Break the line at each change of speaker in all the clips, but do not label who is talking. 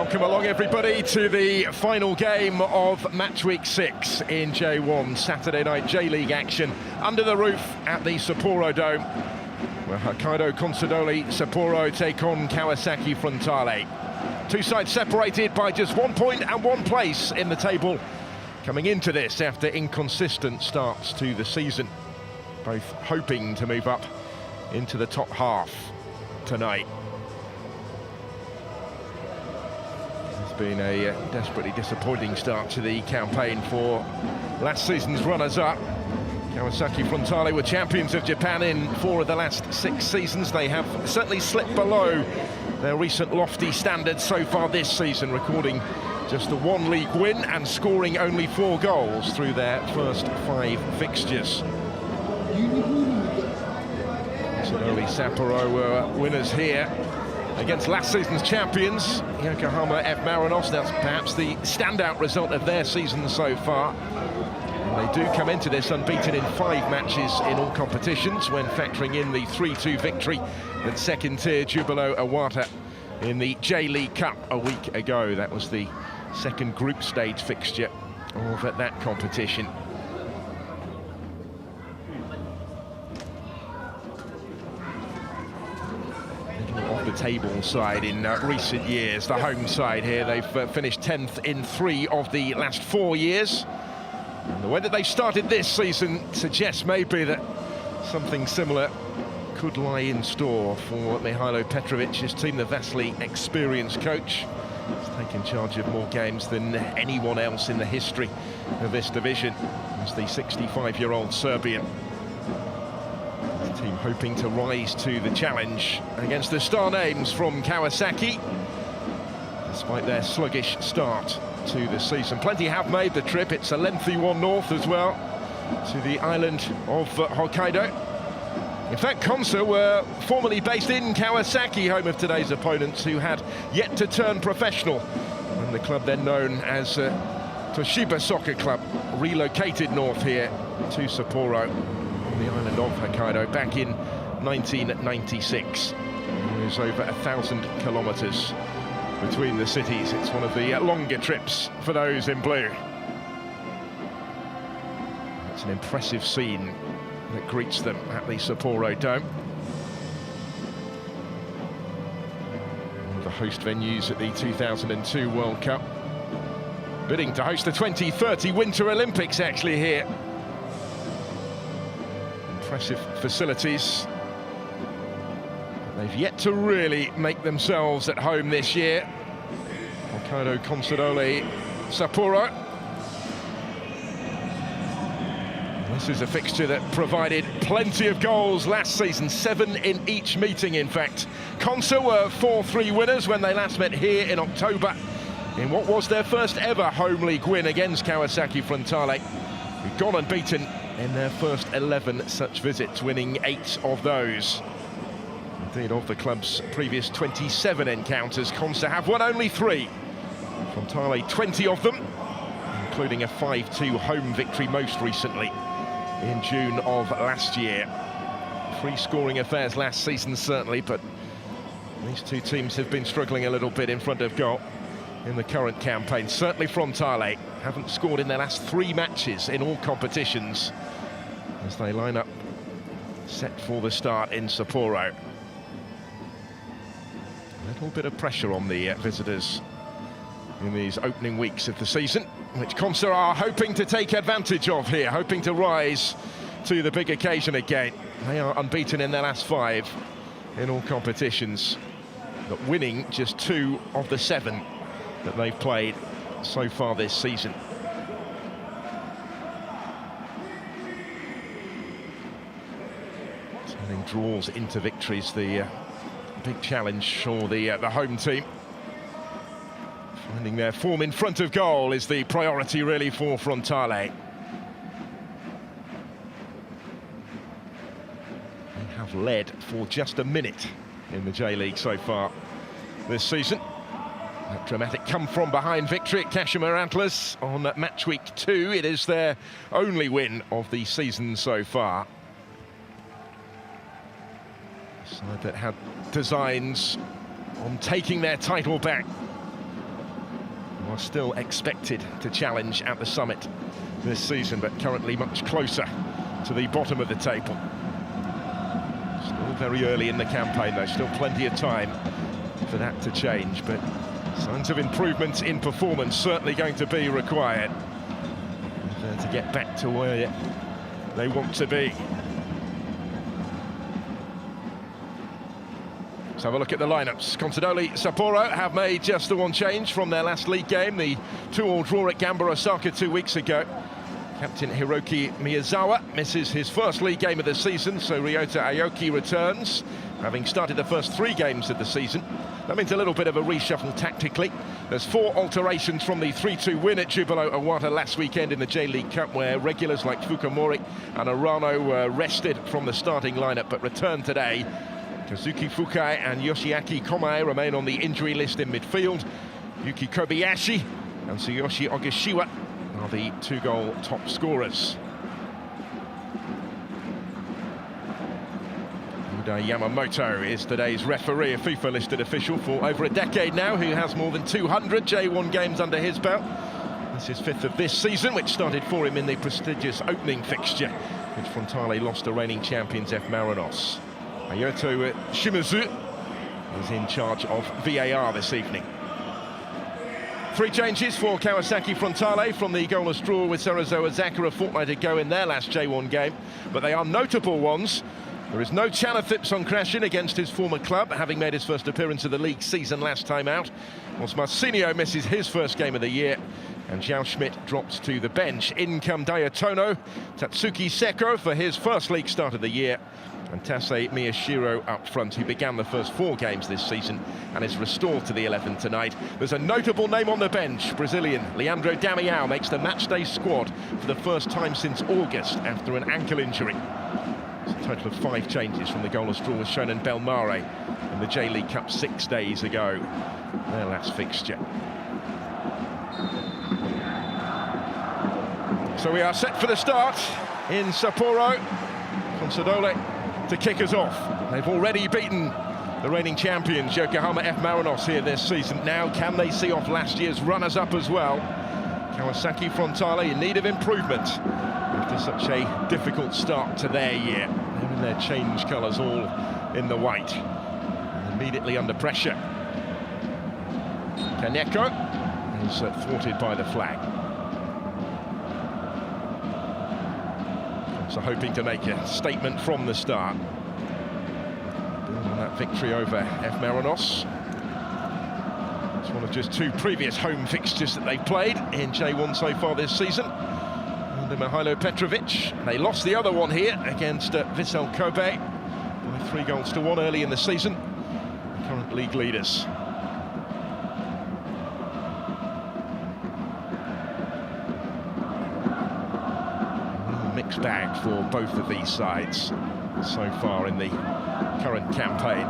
Welcome along, everybody, to the final game of Match Week 6 in J1. Saturday night J-League action under the roof at the Sapporo Dome, where Hokkaido Consadole Sapporo take on Kawasaki Frontale. Two sides separated by just 1 point and 1 place in the table coming into this after inconsistent starts to the season. Both hoping to move up into the top half tonight. Been a desperately disappointing start to the campaign for last season's runners-up. Kawasaki Frontale were champions of Japan in 4 of the last 6 seasons. They have certainly slipped below their recent lofty standards so far this season, recording just the 1 league win and scoring only 4 goals through their first 5 fixtures. Consadole Sapporo were winners here against last season's champions, Yokohama F. Marinos. That's perhaps the standout result of their season so far. And they do come into this unbeaten in 5 matches in all competitions, when factoring in the 3-2 victory at second-tier Jubilo Iwata in the J.League Cup a week ago. That was the second group stage fixture of that competition. The table side in recent years, the home side here, they've finished 10th in 3 of the last 4 years. And the way that they've started this season suggests maybe that something similar could lie in store for Mihailo Petrovic's team, the vastly experienced coach. He's taken charge of more games than anyone else in the history of this division as the 65-year-old Serbian. Team hoping to rise to the challenge against the star names from Kawasaki, despite their sluggish start to the season. Plenty have made the trip. It's a lengthy one north as well, to the island of Hokkaido. In fact, Consa were formerly based in Kawasaki, home of today's opponents, who had yet to turn professional, and the club then known as Toshiba Soccer Club relocated north here to Sapporo, the island of Hokkaido, back in 1996. There's over 1,000 kilometers between the cities. It's one of the longer trips for those in blue. It's an impressive scene that greets them at the Sapporo Dome. One of the host venues at the 2002 World Cup, bidding to host the 2030 Winter Olympics actually here. Impressive facilities. They've yet to really make themselves at home this year. Hokkaido Consadole Sapporo. This is a fixture that provided plenty of goals last season, 7 in each meeting in fact. Consa were 4-3 winners when they last met here in October in what was their first ever home league win against Kawasaki Frontale, who'd gone unbeaten in their first 11 such visits, winning 8 of those. Indeed, of the club's previous 27 encounters, Consa have won only 3. Frontale 20 of them, including a 5-2 home victory most recently in June of last year. Free scoring affairs last season certainly, but these two teams have been struggling a little bit in front of goal in the current campaign. Certainly Frontale haven't scored in their last 3 matches in all competitions as they line up set for the start in Sapporo. A little bit of pressure on the visitors in these opening weeks of the season, which Consa are hoping to take advantage of here, hoping to rise to the big occasion again. They are unbeaten in their last 5 in all competitions, but winning just 2 of the 7 that they've played so far this season. Turning draws into victories, the big challenge for the home team. Finding their form in front of goal is the priority really for Frontale. They have led for just a minute in the J-League so far this season. That dramatic come-from-behind victory at Kashima Antlers on Match Week 2. It is their only win of the season so far. A side that had designs on taking their title back are still expected to challenge at the summit this season, but currently much closer to the bottom of the table. Still very early in the campaign, though, still plenty of time for that to change, but signs of improvement in performance certainly going to be required to get back to where they want to be. Let's have a look at the lineups. Consadole Sapporo have made just the one change from their last league game, the 2-2 draw at Gamba Osaka 2 weeks ago. Captain Hiroki Miyazawa misses his first league game of the season, so Ryota Aoki returns, having started the first 3 games of the season. That means a little bit of a reshuffle tactically. There's 4 alterations from the 3-2 win at Jubilo Iwata last weekend in the J-League Cup, where regulars like Fukamori and Arano were rested from the starting lineup but returned today. Kazuki Fukai and Yoshiaki Komae remain on the injury list in midfield. Yuki Kobayashi and Tsuyoshi Ogashiwa are the 2-goal top scorers. Yamamoto is today's referee, a FIFA-listed official for over a decade now, who has more than 200 J1 games under his belt. This is 5th of this season, which started for him in the prestigious opening fixture, which Frontale lost to reigning champions F. Marinos. Ayoto Shimizu is in charge of VAR this evening. 3 changes for Kawasaki Frontale from the goalless draw with Sarazo Osaka a fortnight ago in their last J1 game, but they are notable ones. There is no Chanathips on Krashin against his former club, having made his first appearance of the league season last time out. Whilst Marcinio misses his first game of the year, and Zhao Schmidt drops to the bench. In come Dayatono, Tatsuki Seko for his first league start of the year, and Tase Miyashiro up front, who began the first 4 games this season and is restored to the 11 tonight. There's a notable name on the bench. Brazilian Leandro Damião makes the matchday squad for the first time since August after an ankle injury. It's a total of 5 changes from the goalless draw with Shonan Belmare in the J-League Cup 6 days ago, their last fixture. So we are set for the start in Sapporo. Consadole to kick us off. They've already beaten the reigning champions Yokohama F. Marinos here this season. Now can they see off last year's runners-up as well? Kawasaki Frontale in need of improvement after such a difficult start to their year. They're in their change colours, all in the white, and immediately under pressure. Kaneko is thwarted by the flag. So hoping to make a statement from the start. Building on that victory over F. Marinos. It's one of just 2 previous home fixtures that they've played in J1 so far this season. Under Mihailo Petrovic. They lost the other one here against Vissel Kobe by 3-1 early in the season. The current league leaders. Mixed bag for both of these sides so far in the current campaign.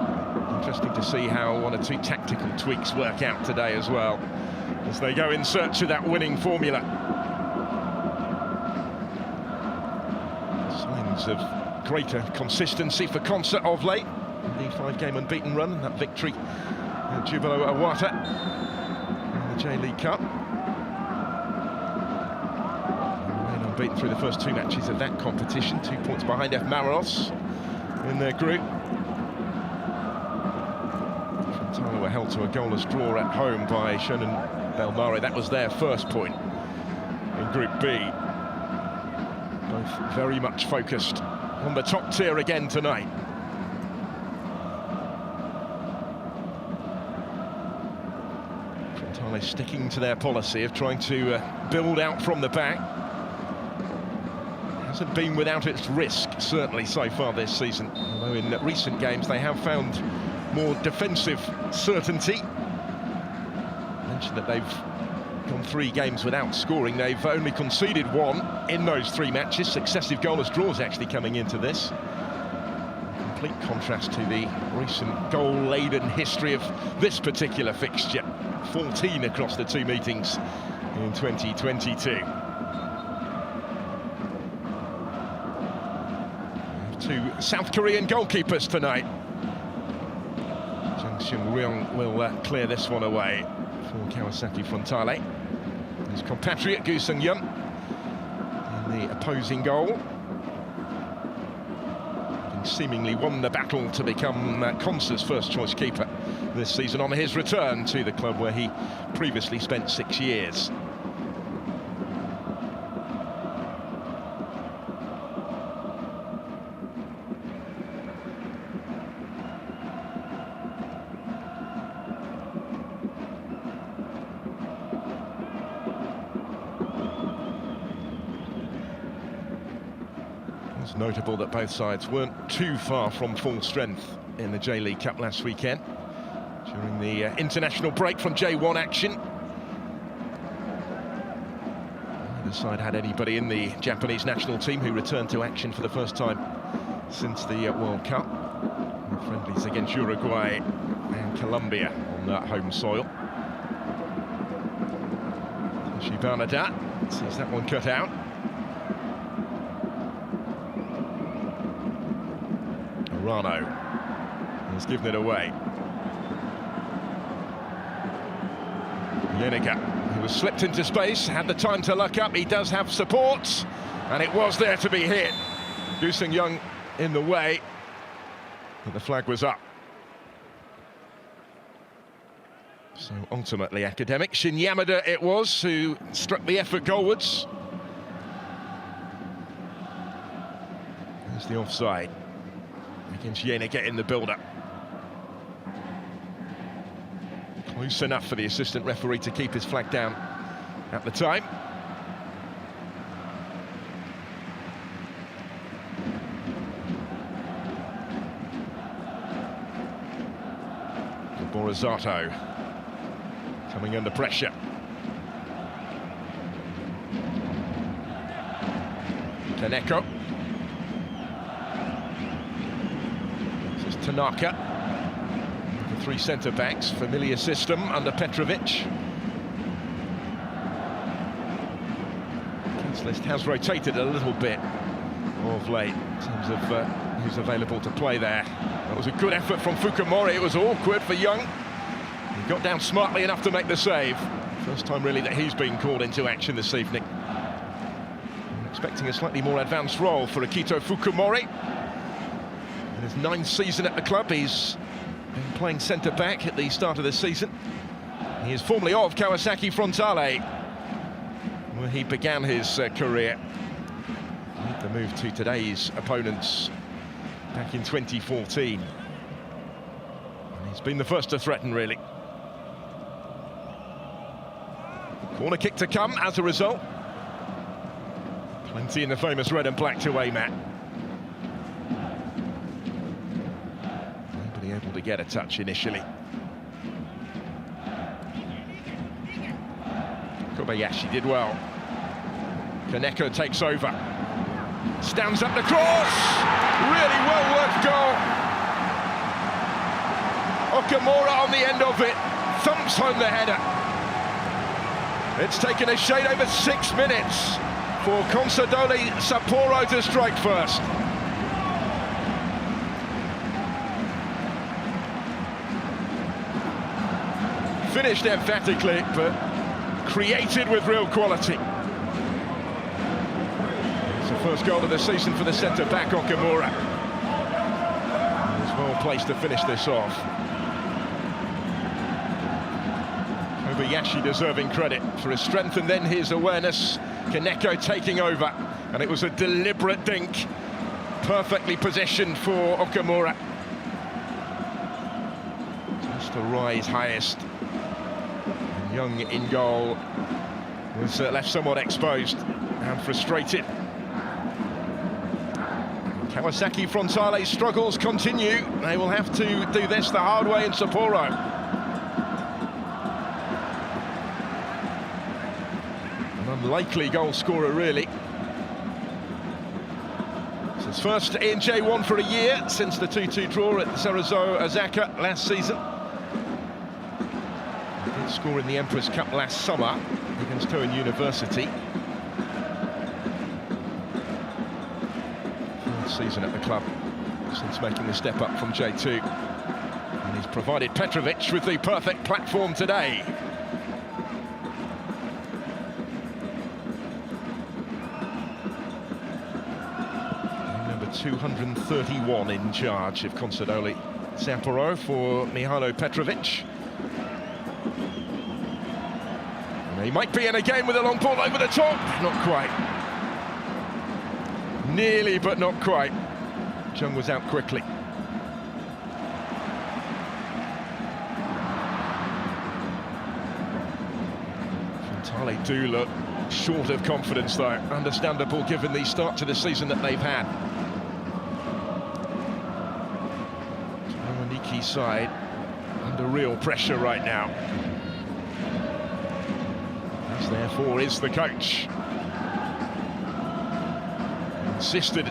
Interesting to see how 1 or 2 tactical tweaks work out today as well, as they go in search of that winning formula. Signs of greater consistency for Consa of late in the 5-game unbeaten run, and that victory at Jubilo Iwata in the J-League Cup. Beaten through the first 2 matches of that competition, 2 points behind F. Marinos in their group. Frontale were held to a goalless draw at home by Shonan Belmare. That was their first point in Group B. Both very much focused on the top tier again tonight. Frontale sticking to their policy of trying to build out from the back. Hasn't been without its risk, certainly so far this season. Although in recent games they have found more defensive certainty. I mentioned that they've gone 3 games without scoring. They've only conceded 1 in those 3 matches. Successive goalless draws actually coming into this. In complete contrast to the recent goal-laden history of this particular fixture. 14 across the 2 meetings in 2022. 2 South Korean goalkeepers tonight. Jang Seung-ryong will clear this one away for Kawasaki Frontale. His compatriot Gu Sung-yeon in the opposing goal. And seemingly won the battle to become Consa's first choice keeper this season on his return to the club where he previously spent 6 years. It's notable that both sides weren't too far from full strength in the J-League Cup last weekend during the international break from J1 action. Neither side had anybody in the Japanese national team who returned to action for the first time since the World Cup. The friendlies against Uruguay and Colombia on that home soil. Bernadette sees that one cut out. Arano has given it away. Yenica, who was slipped into space, had the time to look up. He does have support, and it was there to be hit. Gu Sung-yeon in the way, but the flag was up. So ultimately academic. Shin Yamada it was who struck the effort goalwards. There's the offside against Yenica in the build-up. Close enough for the assistant referee to keep his flag down at the time. Borazato coming under pressure. Kaneko. This is Tanaka. The three centre-backs, familiar system under Petrovic. King's list has rotated a little bit of late in terms of who's available to play there. That was a good effort from Fukumori. It was awkward for Young. He got down smartly enough to make the save. First time really that he's been called into action this evening. I'm expecting a slightly more advanced role for Akito Fukumori. In his 9th season at the club, he's been playing centre-back at the start of the season. He is formerly of Kawasaki Frontale, where he began his career. Made the move to today's opponents back in 2014. And he's been the first to threaten, really. Corner kick to come as a result. Plenty in the famous red and black to aim at. Nobody able to get a touch initially. Kobayashi did well. Kaneko takes over. Stands up the cross! Really well-worked goal. Okamura on the end of it. Thumps home the header. It's taken a shade over 6 minutes for Consadole Sapporo to strike first. Finished emphatically, but created with real quality. It's the first goal of the season for the centre-back, Okamura. He's well placed to finish this off. Kobayashi deserving credit for his strength and then his awareness. Kaneko taking over, and it was a deliberate dink. Perfectly positioned for Okamura. Just to rise highest. And Young in goal was left somewhat exposed and frustrated. Kawasaki Frontale's struggles continue. They will have to do this the hard way in Sapporo. Unlikely goal scorer, really. It's his first in J1 for a year since the 2-2 draw at Cerezo Osaka last season. He did score in the Empress Cup last summer against Toin University. 4th season at the club since making the step up from J2. And he's provided Petrovic with the perfect platform today. 231 in charge of Consadole Sapporo for Mihailo Petrovic. And he might be in again with a long ball over the top. Not quite. Nearly, but not quite. Chung was out quickly. Frontale do look short of confidence, though. Understandable given the start to the season that they've had. Niki's side under real pressure right now. As therefore is the coach. Insisted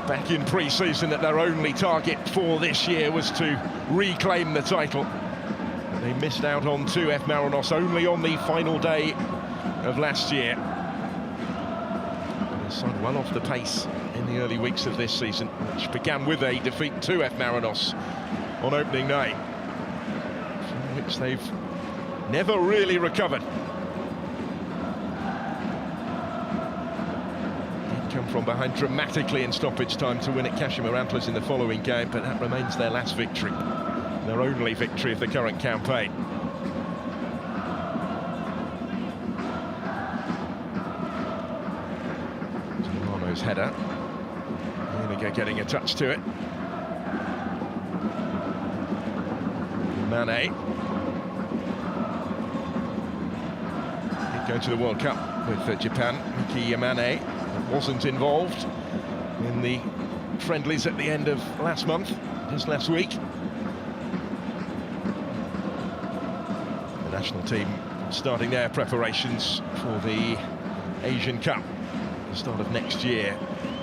back in pre-season that their only target for this year was to reclaim the title. They missed out on 2F Marinos only on the final day of last year. They started well off the pace in the early weeks of this season, which began with a defeat to F Marinos on opening night, from which they've never really recovered. Did come from behind dramatically in stoppage time to win at Kashima Antlers in the following game, but that remains their last victory, their only victory of the current campaign. Header. Vinegar getting a touch to it. Mane. He'd go to the World Cup with Japan. Miki Mane wasn't involved in the friendlies at the end of last month, just last week. The national team starting their preparations for the Asian Cup. The start of next year,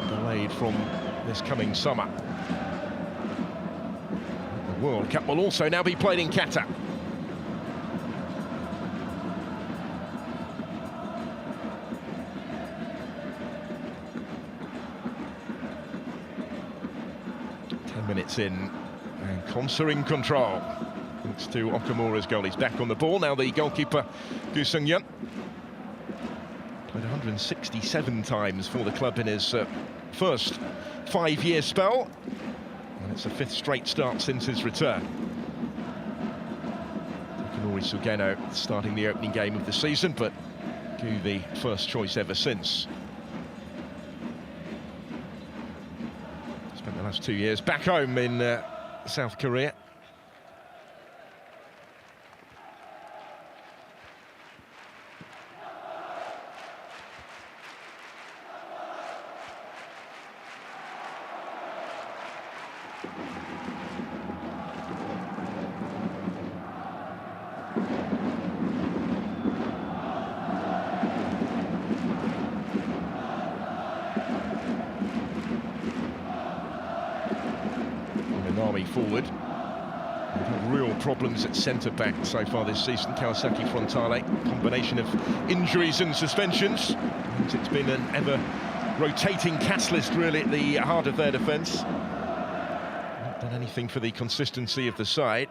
delayed from this coming summer. The World Cup will also now be played in Qatar. Minutes in, and Consa in control. Thanks to Okamura's goal. He's back on the ball now. The goalkeeper, Gu Sung-yeon, played 167 times for the club in his first 5-year spell, and it's the 5th straight start since his return. Takanori Sugeno starting the opening game of the season, but Gu the first choice ever since. Spent the last 2 years back home in South Korea. Forward. Real problems at centre-back so far this season. Kawasaki Frontale, combination of injuries and suspensions. It's been an ever-rotating cast list really at the heart of their defence. Not done anything for the consistency of the side.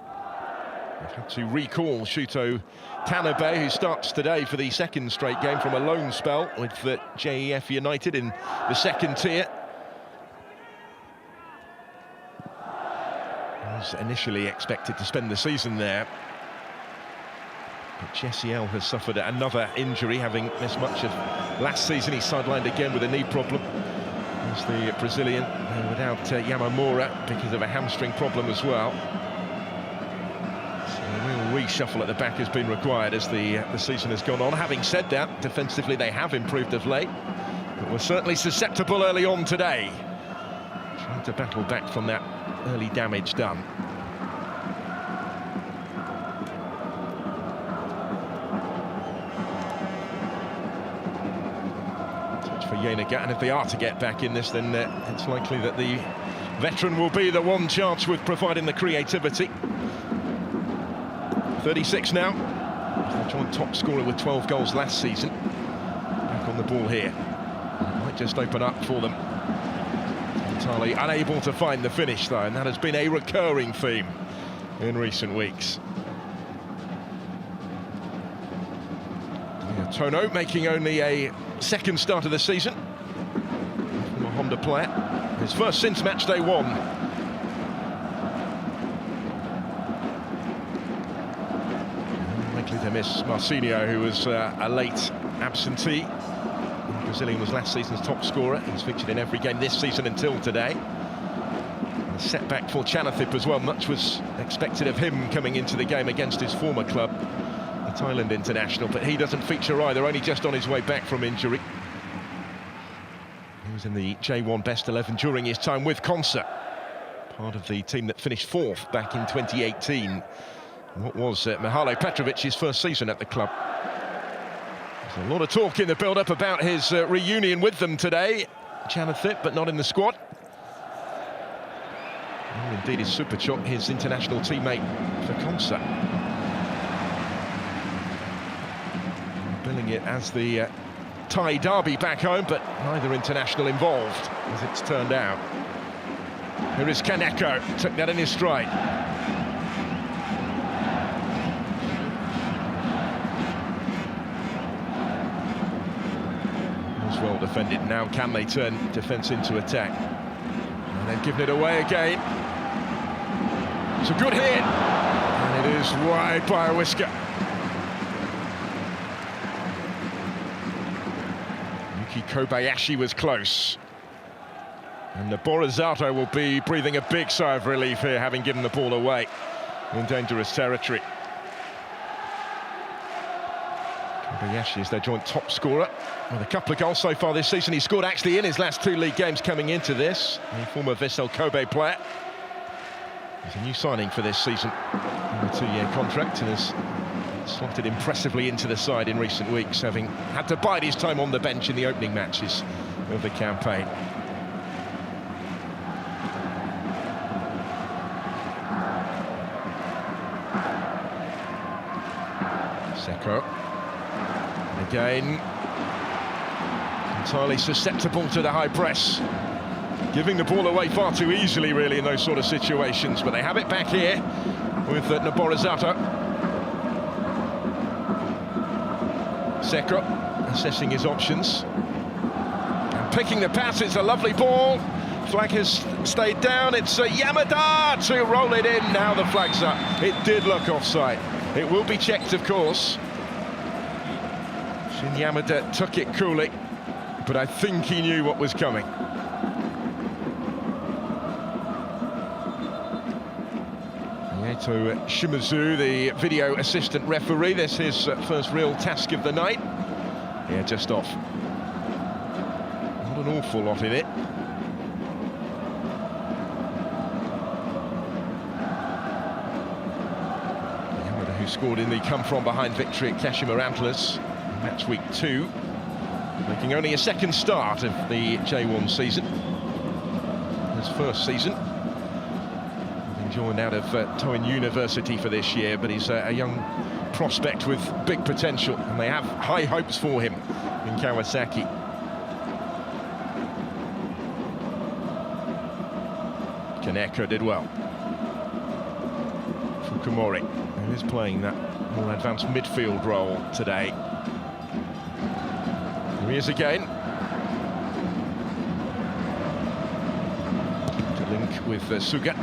They've had to recall Shuto Tanabe, who starts today for the 2nd straight game from a loan spell with JEF United in the 2nd tier. Was initially expected to spend the season there, but Jesse L has suffered another injury, having missed much of last season. He's sidelined again with a knee problem. There's the Brazilian without Yamamura because of a hamstring problem as well. So a real reshuffle at the back has been required as the season has gone on. Having said that, defensively they have improved of late, but were certainly susceptible early on today, trying to battle back from that early damage done. Touch for Yenega, and if they are to get back in this, then it's likely that the veteran will be the one charged with providing the creativity. 36 now. Their joint top scorer with 12 goals last season. Back on the ball here. It might just open up for them. Entirely unable to find the finish though, and that has been a recurring theme in recent weeks. Tono making only a 2nd start of the season. Honda player. His first since match day 1. Likely to miss Marcinho, who was a late absentee. The Brazilian was last season's top scorer. He's featured in every game this season until today. A setback for Chanathip as well. Much was expected of him coming into the game against his former club, the Thailand international, but he doesn't feature either, only just on his way back from injury. He was in the J1 Best 11 during his time with Consa, part of the team that finished 4th back in 2018. What was Mihajlo Petrovic's first season at the club. There's a lot of talk in the build-up about his reunion with them today. Chanathip, but not in the squad. Well, indeed, is Superchok, his international teammate for Consa. Billing it as the Thai derby back home, but neither international involved, as it's turned out. Here is Kaneko, took that in his stride. Was well defended. Now can they turn defence into attack? And they've given it away again. It's a good hit, and it is wide by a whisker. Yuki Kobayashi was close. And Noborizato will be breathing a big sigh of relief here, having given the ball away in dangerous territory. Kobayashi is their joint top scorer, with a couple of goals so far this season. He scored actually in his last 2 league games coming into this. A former Vissel Kobe player. He's a new signing for this season on a 2-year contract, and has slotted impressively into the side in recent weeks, having had to bide his time on the bench in the opening matches of the campaign. Seko. And again, entirely susceptible to the high press. Giving the ball away far too easily, really, in those sort of situations. But they have it back here with Noborizato. Seko assessing his options. And picking the pass, it's a lovely ball. Flag has stayed down. It's Yamada to roll it in. Now the flag's up. It did look offside. It will be checked, of course. Shin Yamada took it coolly, but I think he knew what was coming. Yato Shimazu, the video assistant referee, this is his first real task of the night. Yeah, just off. Not an awful lot in it. Yamada, who scored in the come-from-behind victory at Kashima Antlers, Matchweek 2, making only a second start of the J1 season. His first season. Joined out of Toin University for this year, but he's a young prospect with big potential, and they have high hopes for him in Kawasaki. Kaneko did well. Fukumori, who is playing that more advanced midfield role today. Here he is again. To link with Suga.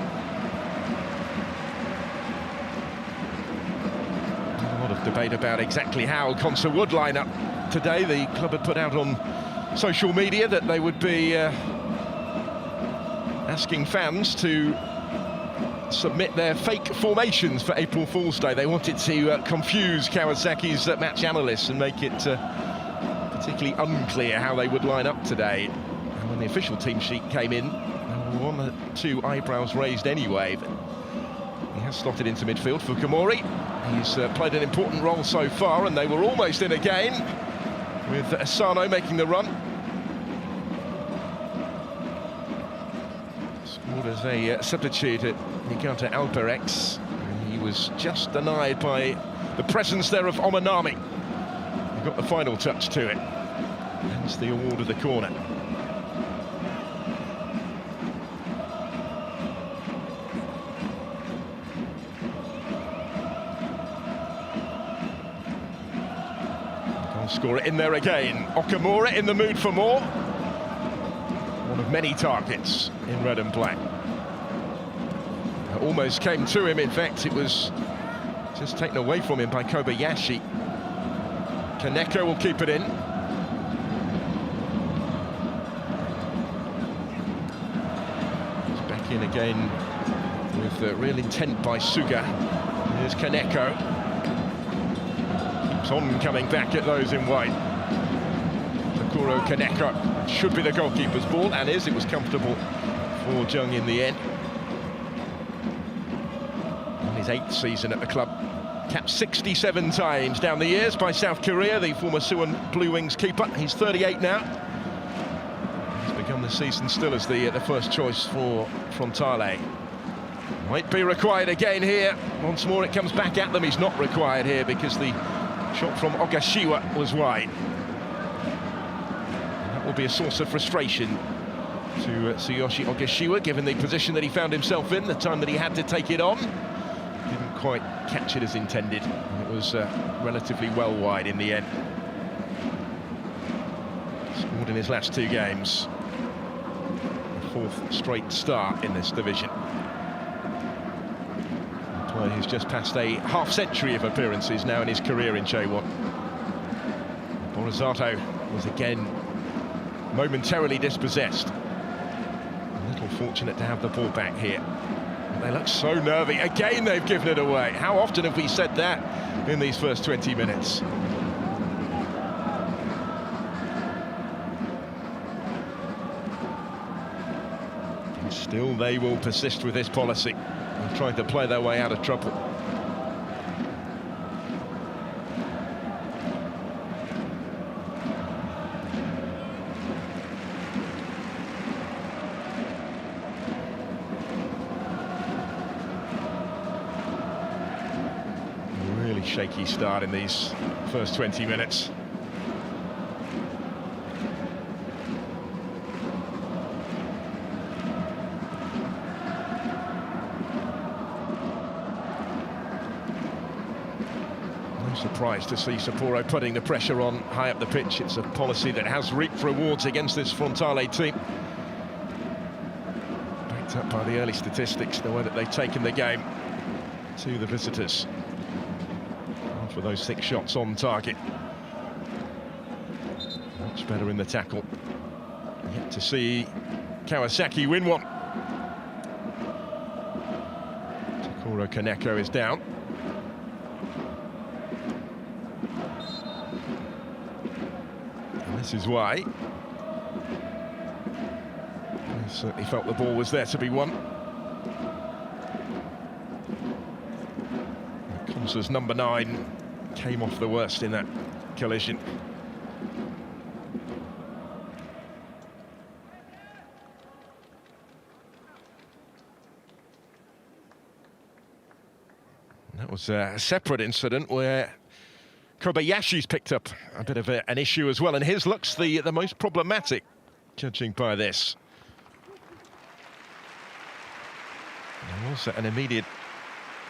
Debate about exactly how Consa would line up today. The club had put out on social media that they would be asking fans to submit their fake formations for April Fool's Day. They wanted to confuse Kawasaki's match analysts and make it particularly unclear how they would line up today. And when the official team sheet came in, there were 1 or 2 eyebrows raised anyway. But he has slotted into midfield. Fukumori, he's played an important role so far, and they were almost in again, with Asano making the run. Scored as a substitute at Niigata Alperex. He was just denied by the presence there of Omanami. He got the final touch to it. Hence the award of the corner. Score it in there again. Okamura in the mood for more. One of many targets in red and black. It almost came to him, in fact, it was just taken away from him by Kobayashi. Kaneko will keep it in. He's back in again with real intent by Suga. Here's Kaneko. Keeps on coming back at those in white. Takuro Kaneko should be the goalkeeper's ball, and is. It was comfortable for Jung in the end. In his 8th season at the club. Capped 67 times down the years by South Korea, the former Suwon Blue Wings keeper. He's 38 now. He's begun the season still as the first choice for Frontale. Might be required again here. Once more it comes back at them. He's not required here because the shot from Ogashiwa was wide. And that will be a source of frustration to Tsuyoshi Ogashiwa, given the position that he found himself in, the time that he had to take it on. Didn't quite catch it as intended. It was relatively well wide in the end. Scored in his last 2 games. A 4th straight start in this division. A player who's just passed a half-century of appearances now in his career in J1. Borisato was again momentarily dispossessed. A little fortunate to have the ball back here. They look so nervy. Again, they've given it away. How often have we said that in these first 20 minutes? And still, they will persist with this policy and trying to play their way out of trouble. Shaky start in these first 20 minutes. No surprise to see Sapporo putting the pressure on high up the pitch. It's a policy that has reaped rewards against this Frontale team. Backed up by the early statistics, the way that they've taken the game to the visitors. For those 6 shots on target. Much better in the tackle. Yet to see Kawasaki win one. Takuro Kaneko is down. And this is why. He certainly felt the ball was there to be won. Consa's number 9 came off the worst in that collision. And that was a separate incident where Kobayashi's picked up a bit of an issue as well, and his looks the most problematic, judging by this. And also an immediate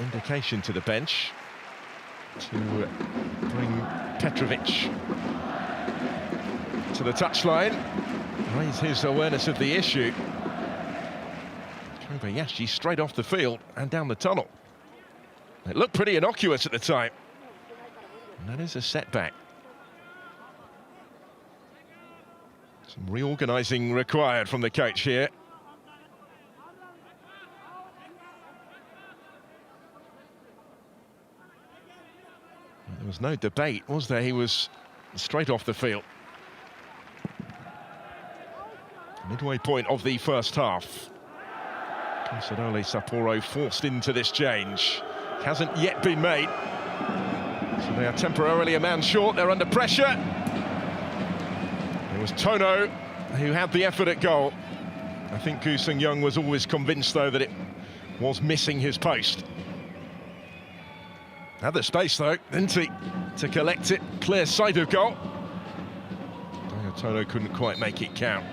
indication to the bench to bring Petrovic to the touchline, raise his awareness of the issue. Kobayashi straight off the field and down the tunnel. It looked pretty innocuous at the time. And that is a setback. Some reorganising required from the coach here. There was no debate, was there? He was straight off the field. Midway point of the first half. Consadole Sapporo forced into this change. Hasn't yet been made. So they are temporarily a man short. They're under pressure. It was Tono who had the effort at goal. I think Gu Sung-young was always convinced, though, that it was missing his post. Had the space, though, didn't he, to collect it. Clear sight of goal. Tono couldn't quite make it count.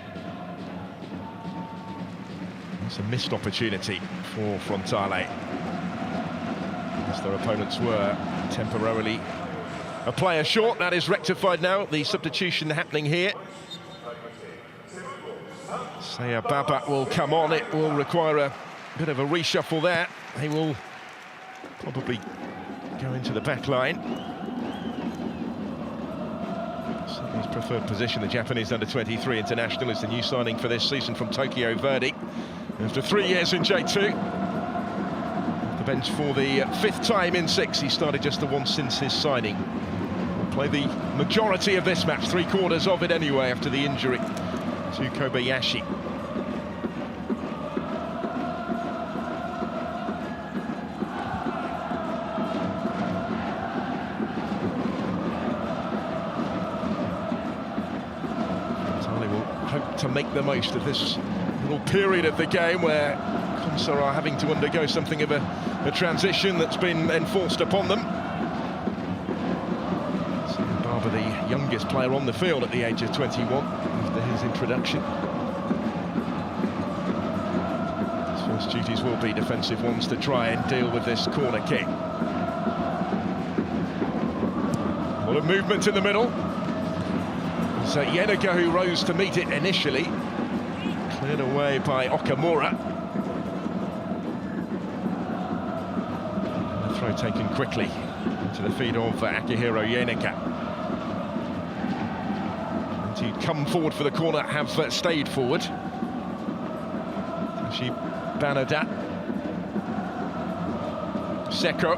That's a missed opportunity for Frontale, as their opponents were temporarily a player short. That is rectified now. The substitution happening here. Saya Baba will come on. It will require a bit of a reshuffle there. He will probably go into the back line. His preferred position, the Japanese under-23 international, is the new signing for this season from Tokyo Verdy. After 3 years in J2, the bench for the 5th time in 6. He started just the once since his signing. Will play the majority of this match, 3/4 of it anyway, after the injury to Kobayashi. Hope to make the most of this little period of the game where Consa are having to undergo something of a transition that's been enforced upon them. Barber, the youngest player on the field at the age of 21 after his introduction. His first duties will be defensive ones to try and deal with this corner kick. A lot of movement in the middle. So Yenaga, who rose to meet it initially, cleared away by Okamura. And the throw taken quickly into the feet of Akihiro Yenaga. And he'd come forward for the corner, have stayed forward. Tashi Banada. Seko.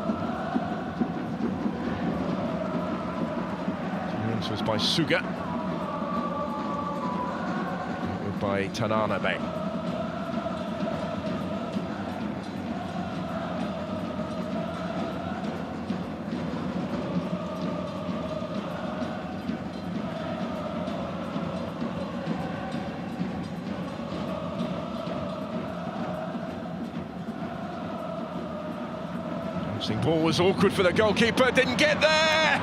Clearance was by Suga. By Tananabe. Bouncing ball was awkward for the goalkeeper, didn't get there,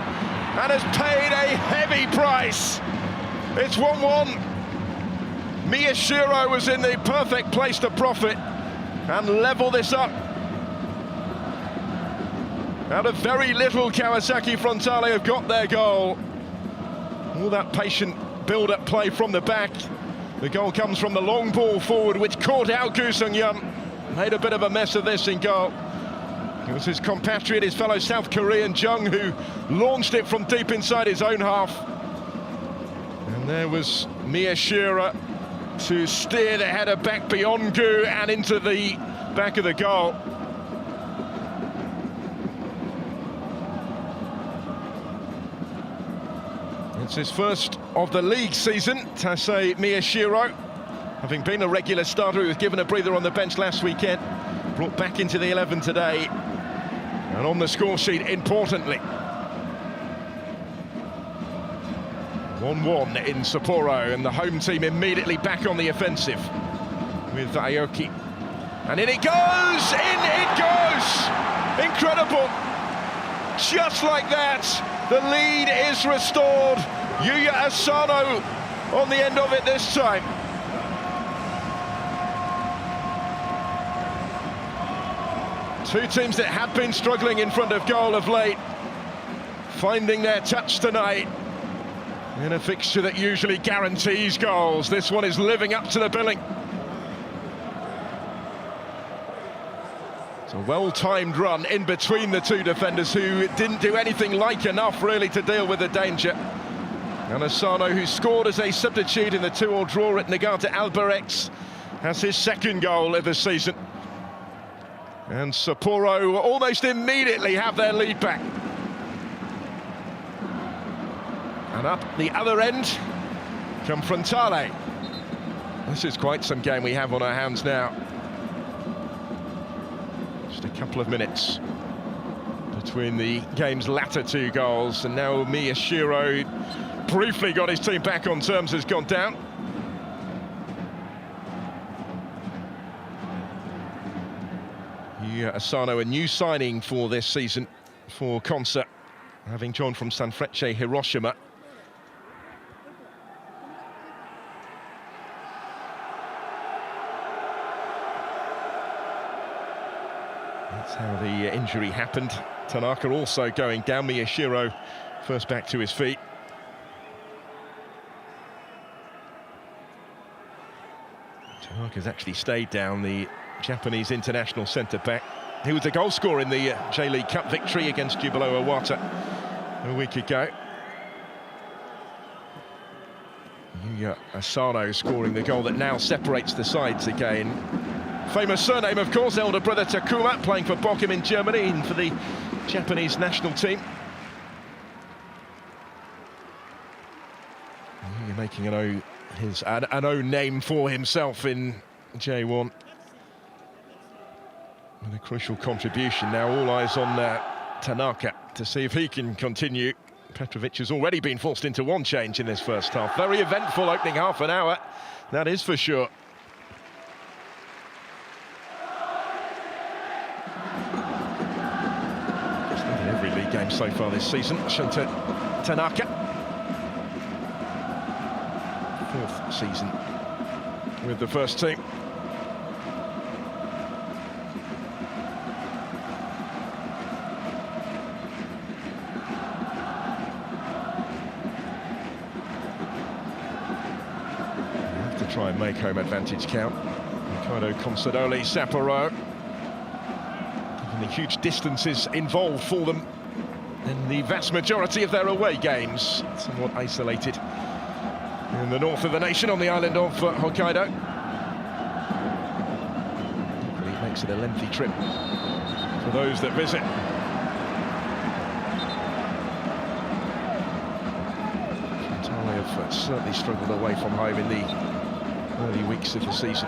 and has paid a heavy price. It's 1-1. Miyashiro was in the perfect place to profit and level this up. Out of very little, Kawasaki Frontale have got their goal. All that patient build-up play from the back. The goal comes from the long ball forward, which caught out Gu Sung-yeon. Made a bit of a mess of this in goal. It was his compatriot, his fellow South Korean Jung, who launched it from deep inside his own half. And there was Miyashiro to steer the header back beyond Gu and into the back of the goal. It's his first of the league season, Taisei Miyashiro. Having been a regular starter, he was given a breather on the bench last weekend, brought back into the 11 today, and on the score sheet, importantly. 1-1 in Sapporo, and the home team immediately back on the offensive with Aoki. And in it goes! In it goes! Incredible! Just like that, the lead is restored. Yuya Asano on the end of it this time. Two teams that have been struggling in front of goal of late, finding their touch tonight. In a fixture that usually guarantees goals, this one is living up to the billing. It's a well-timed run in between the two defenders who didn't do anything like enough really to deal with the danger. And Asano, who scored as a substitute in the 2-2 draw at Nagata Albirex, has his second goal of the season. And Sapporo almost immediately have their lead back. And up the other end come Frontale. This is quite some game we have on our hands now. Just a couple of minutes between the game's latter two goals, and now Miyashiro briefly got his team back on terms, has gone down. Yuya Asano, a new signing for this season for Consa, having joined from Sanfrecce Hiroshima. That's how the injury happened. Tanaka also going down. Miyashiro first back to his feet. Tanaka's actually stayed down, the Japanese international centre-back. He was the goal scorer in the J-League Cup victory against Jubilo Iwata a week ago. Yuya Asano scoring the goal that now separates the sides again. Famous surname, of course, elder brother Takuma, playing for Bochum in Germany and for the Japanese national team. Yuya making an own name for himself in J1. With a crucial contribution. Now all eyes on Tanaka to see if he can continue. Petrovic has already been forced into one change in this first half. Very eventful opening half an hour, that is for sure. Just not in every league game so far this season. Shunta Tanaka. 4th season with the first team. Try and make home advantage count. Hokkaido Consadole Sapporo. Given the huge distances involved for them in the vast majority of their away games, somewhat isolated in the north of the nation on the island of Hokkaido. It makes it a lengthy trip for those that visit. Frontale have certainly struggled away from home in the early weeks of the season.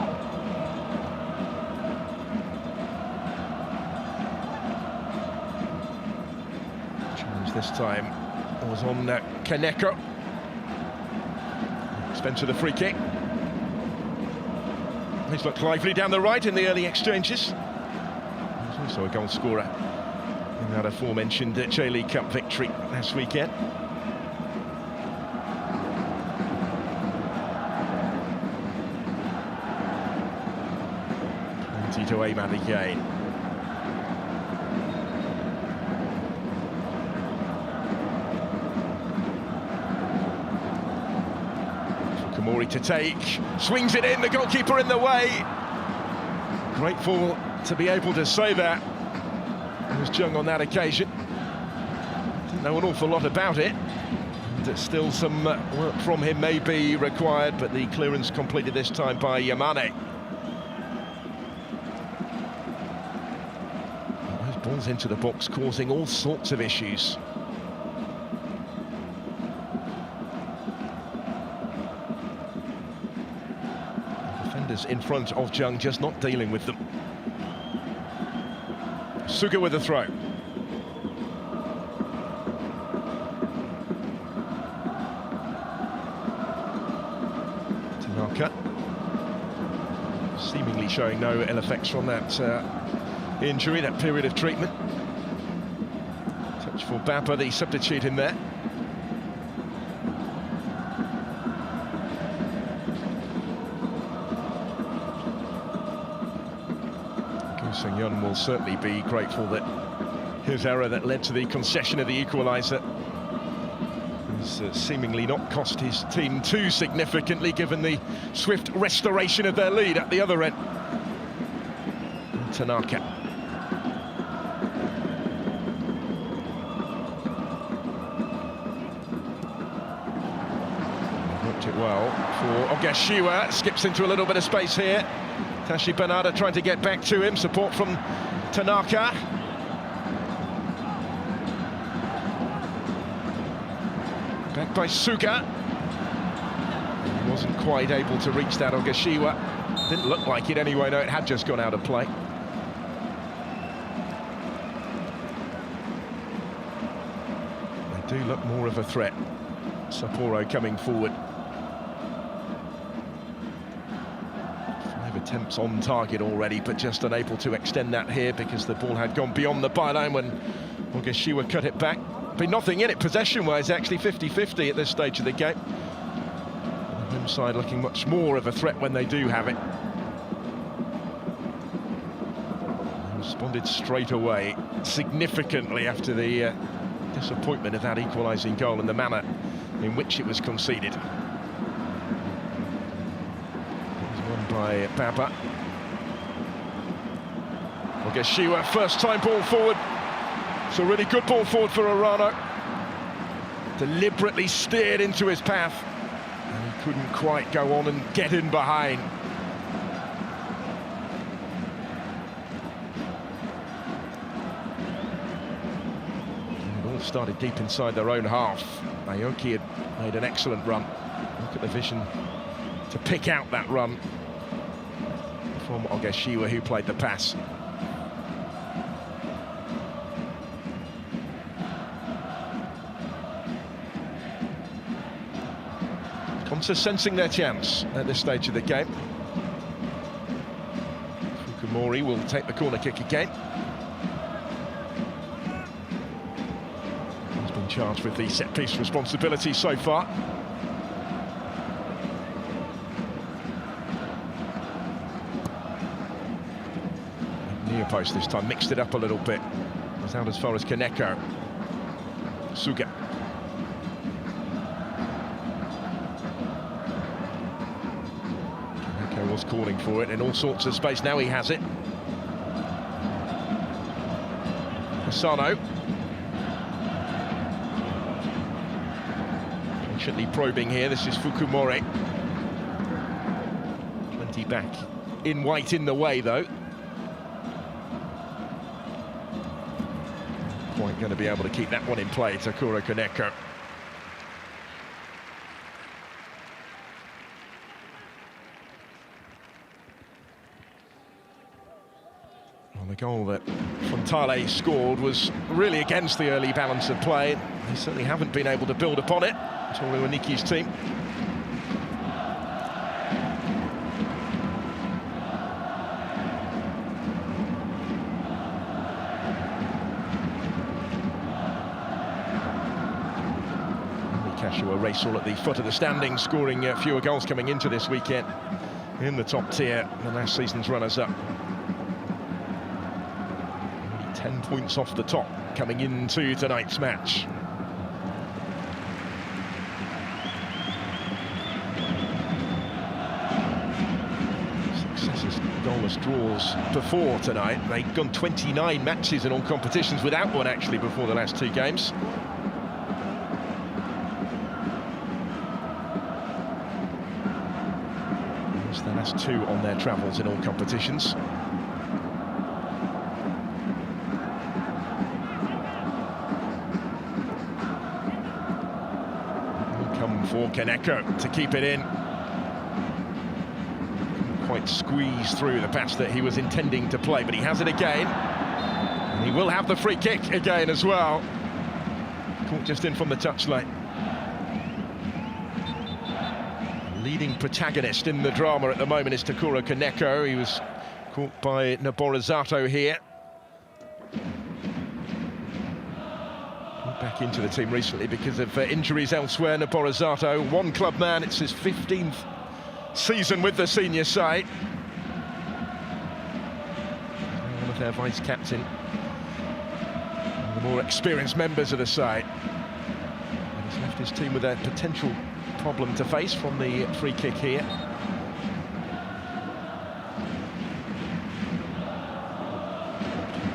Challenge this time was on Kaneko. Spencer the free kick. He's looked lively down the right in the early exchanges. He's also a goal scorer in that aforementioned J-League Cup victory last weekend. To aim at again. Fukumori to take, swings it in, the goalkeeper in the way. Grateful to be able to say that. It was Jung on that occasion. Didn't know an awful lot about it. And still some work from him may be required, but the clearance completed this time by Yamane. Balls into the box, causing all sorts of issues. The defenders in front of Jung just not dealing with them. Suga with a throw. Tanaka. Seemingly showing no ill effects from that injury, that period of treatment. Touch for Bappa, the substitute in there. Go Sung-yeon will certainly be grateful that his error that led to the concession of the equaliser has seemingly not cost his team too significantly, given the swift restoration of their lead at the other end. Tanaka. It well for Ogashiwa, skips into a little bit of space here. Tashi Bernarda trying to get back to him, support from Tanaka. Back by Suga. He wasn't quite able to reach that Ogashiwa. Didn't look like it anyway, no, it had just gone out of play. They do look more of a threat. Sapporo coming forward. Attempts on target already, but just unable to extend that here because the ball had gone beyond the byline when Ogashiwa cut it back. Been nothing in it possession-wise, actually 50-50 at this stage of the game. The home side looking much more of a threat when they do have it. They responded straight away, significantly after the disappointment of that equalising goal and the manner in which it was conceded. By by Baba. Ogashiwa, first time ball forward. It's a really good ball forward for Arano. Deliberately steered into his path. And he couldn't quite go on and get in behind. It all started deep inside their own half. Aoki had made an excellent run. Look at the vision to pick out that run from Ogashiwa, who played the pass. Consa sensing their chance at this stage of the game. Fukumori will take the corner kick again. He's been charged with the set-piece responsibility so far. Near post this time, mixed it up a little bit. It's out as far as Kaneko. Suga. Was calling for it in all sorts of space. Now he has it. Asano. Patiently probing here. This is Fukumori. Plenty back in white in the way, though. Quite going to be able to keep that one in play, Takuro Kaneko. The goal that Frontale scored was really against the early balance of play. They certainly haven't been able to build upon it. Toru Oniki's team. Mikashu, a race all at the foot of the standings, scoring fewer goals coming into this weekend in the top tier than last season's runners-up. 10 points off the top coming into tonight's match. Successes, goalless draws before tonight. They'd gone 29 matches in all competitions without one actually before the last two games. It's the last two on their travels in all competitions. For Kaneko to keep it in. Couldn't quite squeeze through the pass that he was intending to play, but he has it again. And he will have the free kick again as well. Caught just in from the touchline. Leading protagonist in the drama at the moment is Takuro Kaneko. He was caught by Noborizato here. Back into the team recently because of injuries elsewhere. Noborizato, one club man, it's his 15th season with the senior side. One of their vice-captain, one of the more experienced members of the side. And he's left his team with a potential problem to face from the free kick here.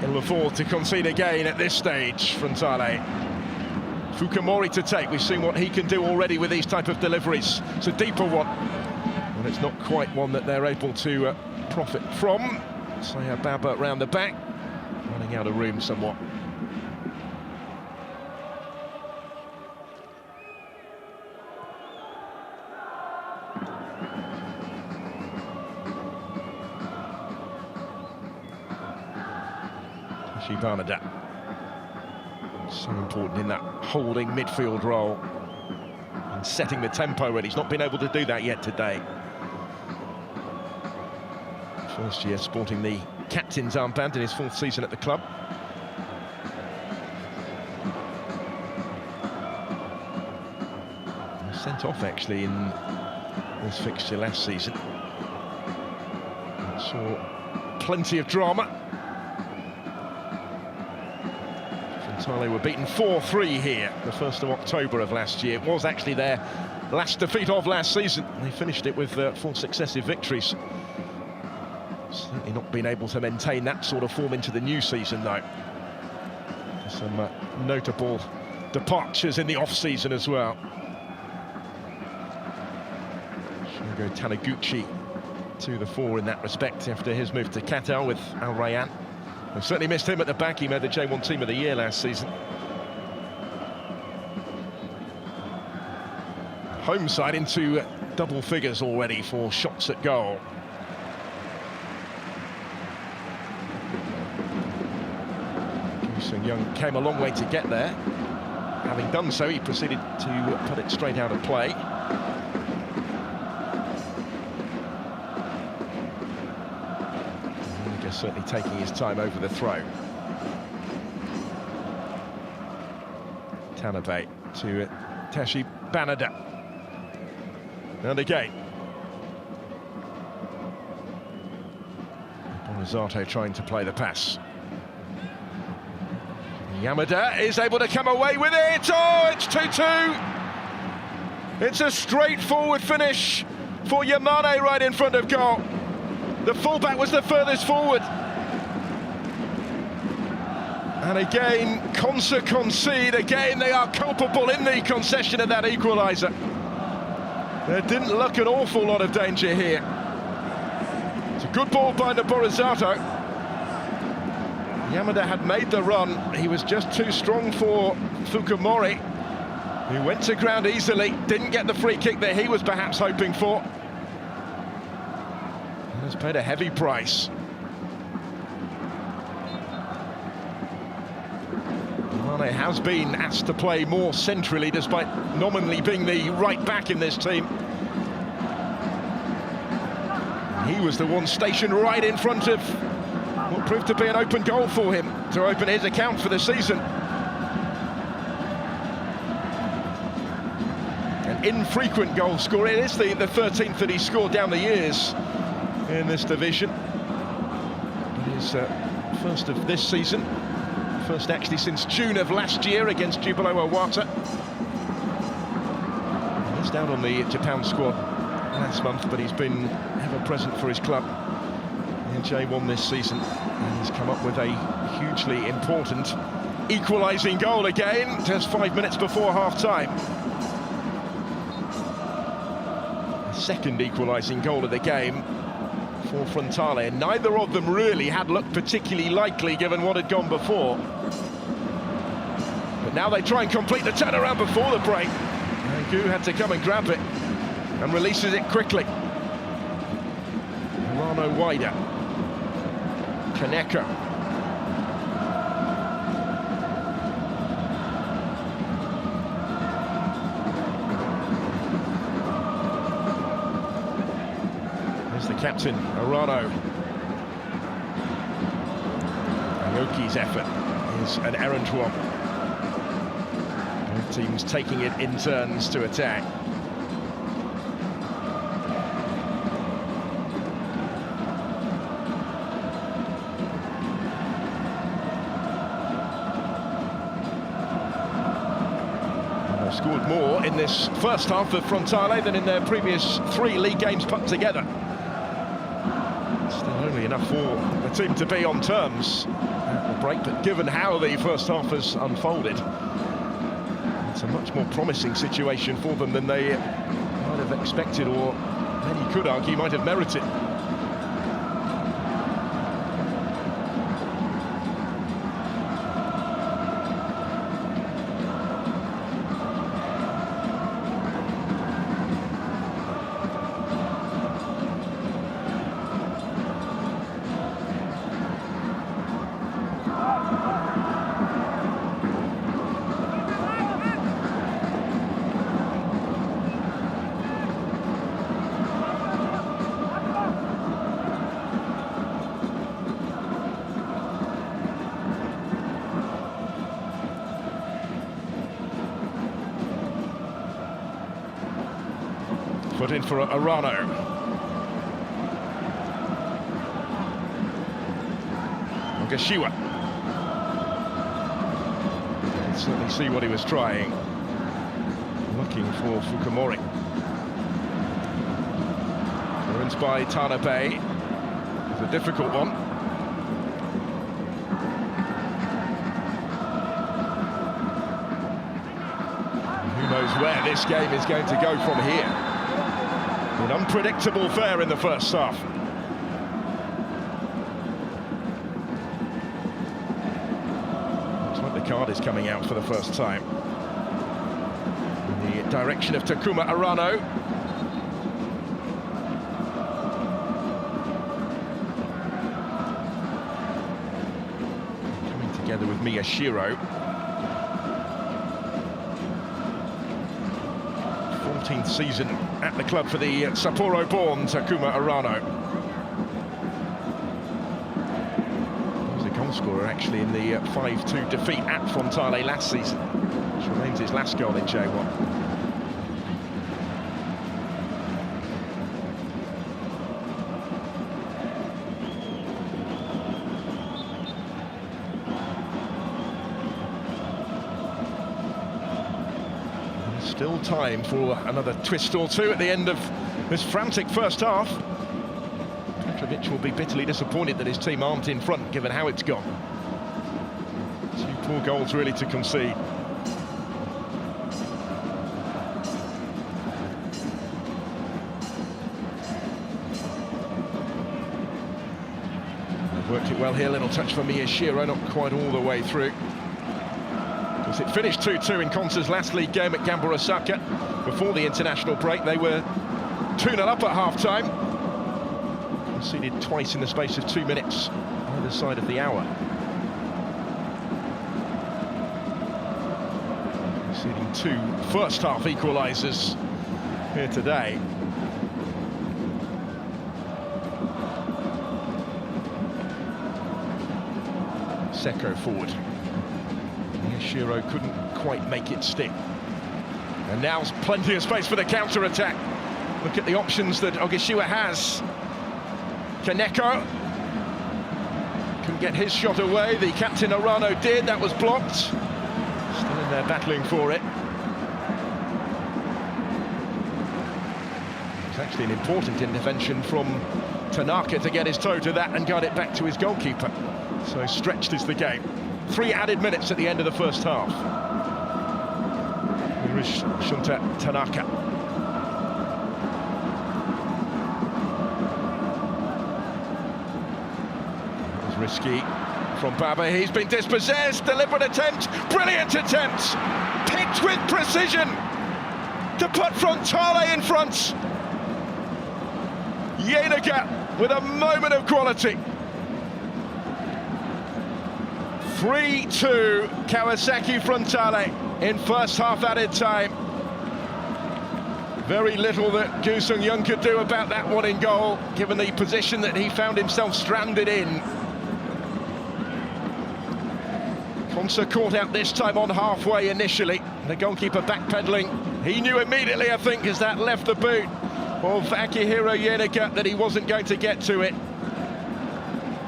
He'll afford to concede again at this stage, Frontale. Fukumori to take. We've seen what he can do already with these type of deliveries. It's a deeper one, and it's not quite one that they're able to profit from. Saya Baba round the back, running out of room somewhat. Shibanada. So important in that holding midfield role and setting the tempo ready. He's not been able to do that yet today. First year sporting the captain's armband in his 4th season at the club. He was sent off actually in this fixture last season. Saw plenty of drama. Frontale were beaten 4-3 here, the 1st of October of last year. It was actually their last defeat of last season. They finished it with 4 successive victories. Certainly not been able to maintain that sort of form into the new season, though. Some notable departures in the off-season as well. Shingo Taniguchi to the fore in that respect after his move to Qatar with Al Rayyan. I've certainly missed him at the back. He made the J1 Team of the Year last season. Home side into double figures already for shots at goal. Young came a long way to get there. Having done so, he proceeded to put it straight out of play. Just certainly taking his time over the throw. Tanabe to Tashi Banada. And again. Borisato trying to play the pass. Yamada is able to come away with it. Oh, it's 2-2. It's a straightforward finish for Yamane right in front of goal. The fullback was the furthest forward. And again, Consa concede. Again, they are culpable in the concession of that equaliser. There didn't look an awful lot of danger here. It's a good ball by Borisato. Yamada had made the run. He was just too strong for Fukumori, who went to ground easily, didn't get the free kick that he was perhaps hoping for. And has paid a heavy price. Mane has been asked to play more centrally, despite nominally being the right back in this team. He was the one stationed right in front of what proved to be an open goal for him to open his account for the season. An infrequent goal scorer. It is the 13th that he scored down the years in this division. It is first of this season. First actually since June of last year against Jubilo Owata. He's down on the Japan squad last month, but he's been ever present for his club in J1 this season, and he's come up with a hugely important equalising goal again, just 5 minutes before half-time. Second equalising goal of the game for Frontale, and neither of them really had looked particularly likely given what had gone before. But now they try and complete the turnaround before the break. And Gu had to come and grab it and releases it quickly. Rano wider. Kaneko. There's the captain, Arano. Aoki's effort is an errant one. Both teams taking it in turns to attack. Scored more in this first half of Frontale than in their previous 3 league games put together. Still only enough for the team to be on terms at the break, but given how the first half has unfolded, it's a much more promising situation for them than they might have expected, or many could argue might have merited. Put in for Arano. Ogashiwa. You can certainly see what he was trying. Looking for Fukumori. Runs by Tanabe. The a difficult one. Who knows where this game is going to go from here. An unpredictable affair in the first half. Looks like the card is coming out for the first time. In the direction of Takuma Arano. Coming together with Miyashiro. 14th season at the club for the Sapporo-born Takuma Arano. He was a goalscorer actually in the 5-2 defeat at Frontale last season, which remains his last goal in J1. Still time for another twist or two at the end of this frantic first half. Petrovic will be bitterly disappointed that his team aren't in front, given how it's gone. 2 poor goals really to concede. They've worked it well here, little touch for Miyashiro, not quite all the way through. It finished 2-2 in Consa's last league game at Gamba Osaka. Before the international break, they were 2-0 up at half-time. Conceded twice in the space of 2 minutes, either side of the hour. Conceding 2 first-half equalisers here today. Seko forward. Shiro couldn't quite make it stick. And now plenty of space for the counter-attack. Look at the options that Ogashiwa has. Kaneko couldn't get his shot away. The captain Arano did. That was blocked. Still in there battling for it. It's actually an important intervention from Tanaka to get his toe to that and guard it back to his goalkeeper. So stretched is the game. 3 added minutes at the end of the first half. Here is Shunta Tanaka. It was risky from Baba. He's been dispossessed. Deliberate attempt. Brilliant attempt. Picked with precision to put Frontale in front. Yenaga with a moment of quality. 3-2 Kawasaki Frontale in first half added time. Very little that Gu Sung-young could do about that one in goal, given the position that he found himself stranded in. Consa caught out this time on halfway initially. The goalkeeper backpedaling. He knew immediately, I think, as that left the boot of Akihiro Yenaga that he wasn't going to get to it.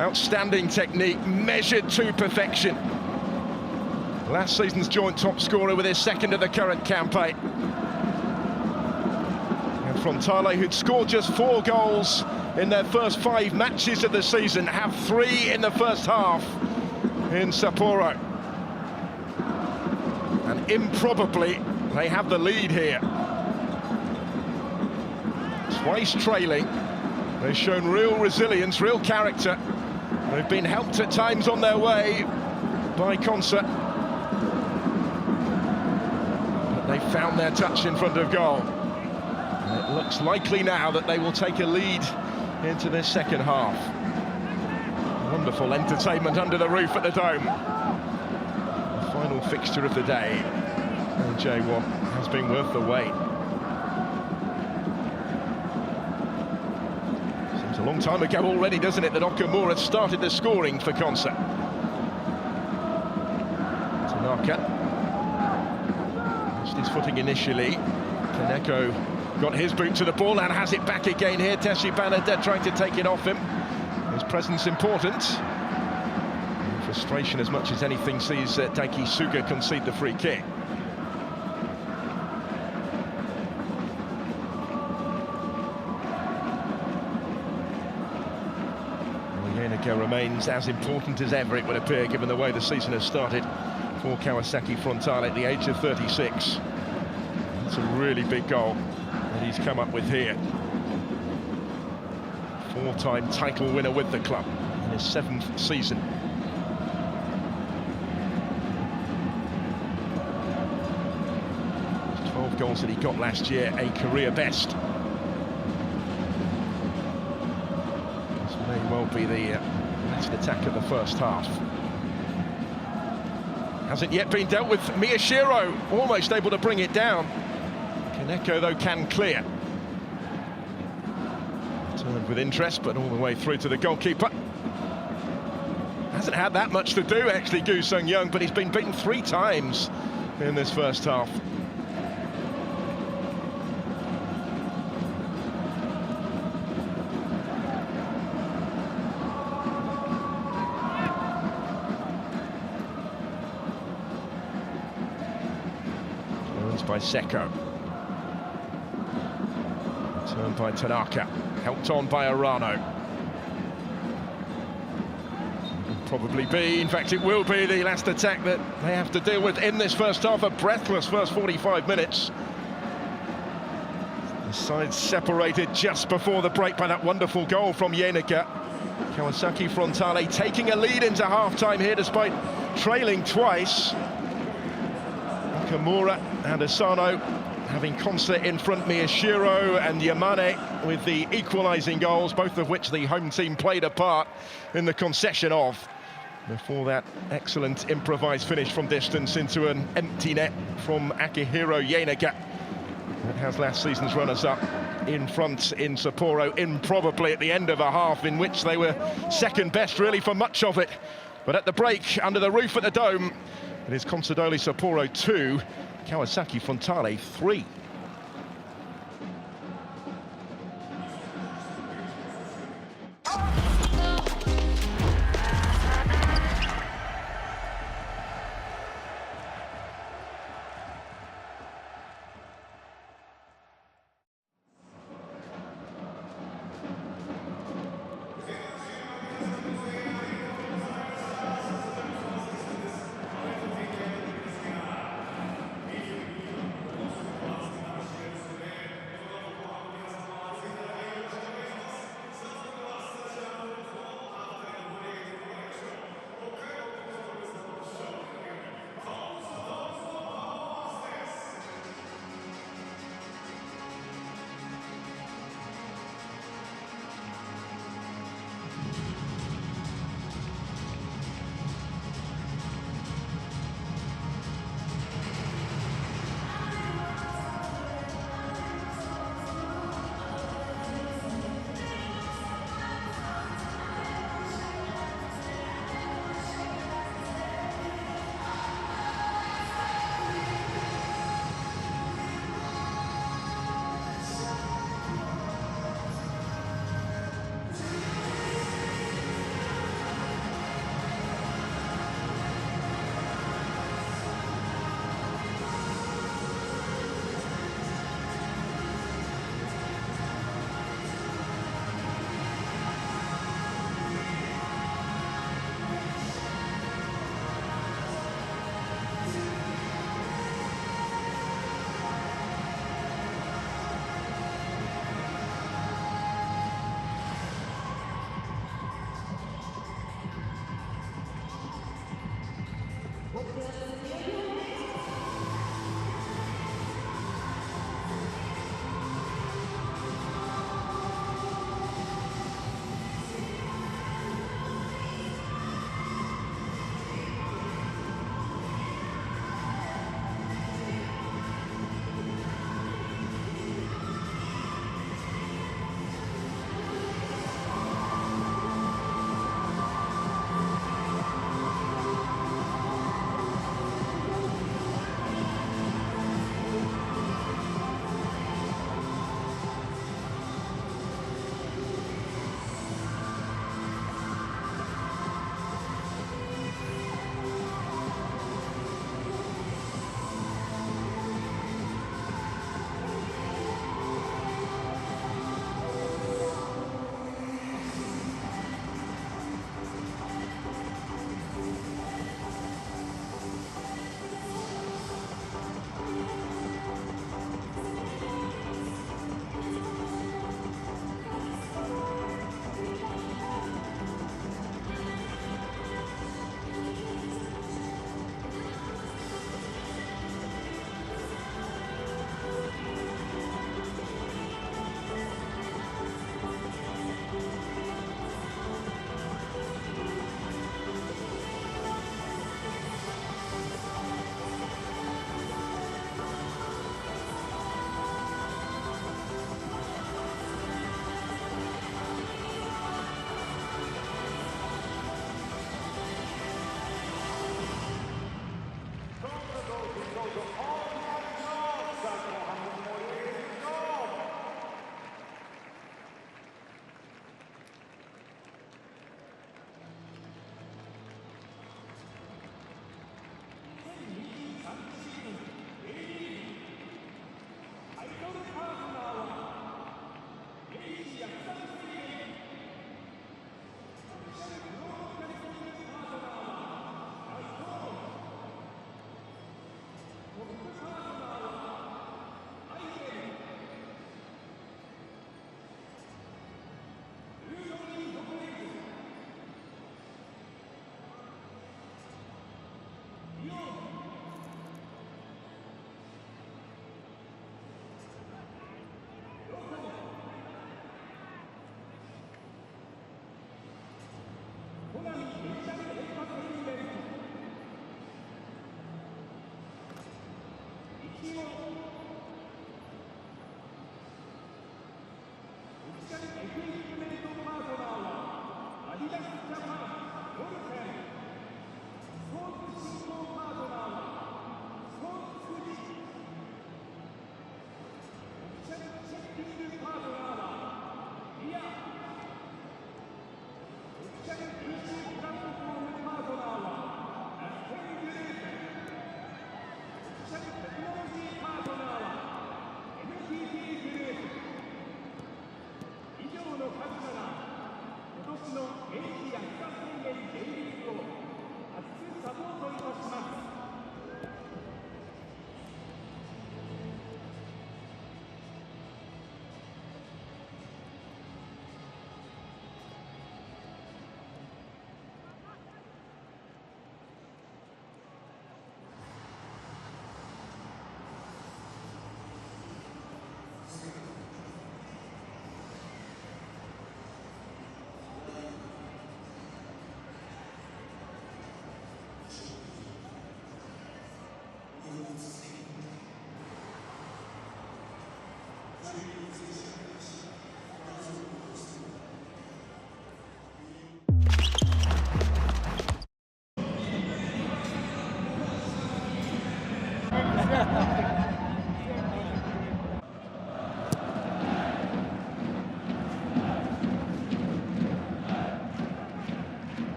Outstanding technique, measured to perfection. Last season's joint top scorer with his second of the current campaign. And Frontale, who'd scored just 4 goals in their first 5 matches of the season, have 3 in the first half in Sapporo. And improbably, they have the lead here. Twice trailing, they've shown real resilience, real character. They've been helped at times on their way by Consa. But they found their touch in front of goal. And it looks likely now that they will take a lead into this second half. Wonderful entertainment under the roof at the Dome. The final fixture of the day. And J1 has been worth the wait. A long time ago already, doesn't it, that Okamura started the scoring for Consa. Tanaka lost his footing initially. Kaneko got his boot to the ball and has it back again here. Teshi Banada trying to take it off him. His presence important. And frustration as much as anything sees Daiki Suga concede the free kick. remains as important as ever, it would appear, given the way the season has started for Kawasaki Frontale at the age of 36. It's a really big goal that he's come up with here. Four-time title winner with the club in his 7th season. Those 12 goals that he got last year, a career best. This may well be the last attack of the first half. Hasn't yet been dealt with. Miyashiro almost able to bring it down. Kaneko, though, can clear. Turned with interest, but all the way through to the goalkeeper. Hasn't had that much to do, actually, Gu Sung-young, but he's been beaten 3 times in this first half. By Seko. Turned by Tanaka. Helped on by Arano. Probably be, in fact it will be, the last attack that they have to deal with in this first half. A breathless first 45 minutes. The sides separated just before the break by that wonderful goal from Yenica. Kawasaki Frontale taking a lead into half-time here despite trailing twice. Nakamura and Asano having Consa in front, Miyashiro and Yamane with the equalising goals, both of which the home team played a part in the concession of. Before that excellent improvised finish from distance into an empty net from Akihiro Yenaga. That has last season's runners-up in front in Sapporo, in probably at the end of a half in which they were second best really for much of it. But at the break, under the roof at the Dome, it is Consadole Sapporo 2, Kawasaki Frontale 3.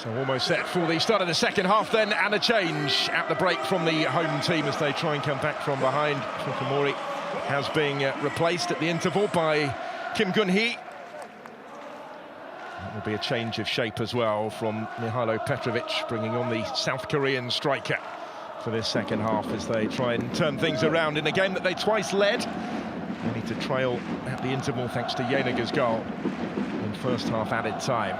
So almost set for the start of the second half then, and a change at the break from the home team as they try and come back from behind. Fukumori has been replaced at the interval by Kim Gun-hee. That will be a change of shape as well from Mihailo Petrovic, bringing on the South Korean striker for this second half as they try and turn things around in a game that they twice led. Only to trail at the interval thanks to Yenager's goal in first half added time.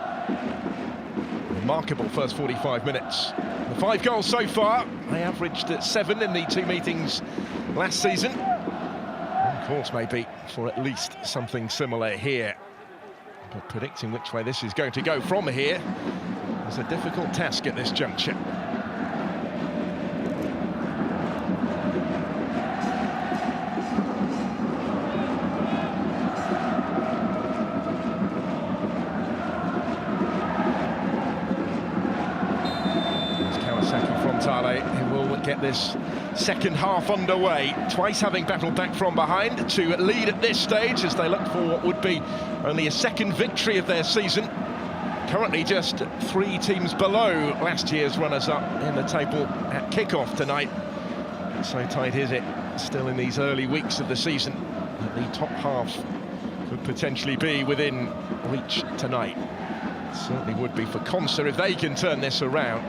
Remarkable first 45 minutes. The 5 goals so far, they averaged at 7 in the 2 meetings last season. And of course, maybe for at least something similar here. But predicting which way this is going to go from here is a difficult task at this juncture. Kawasaki Frontale, who will get this second half underway, twice having battled back from behind to lead at this stage as they look for what would be only a second victory of their season. Currently just 3 teams below last year's runners-up in the table at kick-off tonight. So tight is it, still in these early weeks of the season, that the top half could potentially be within reach tonight. It certainly would be for Consa if they can turn this around.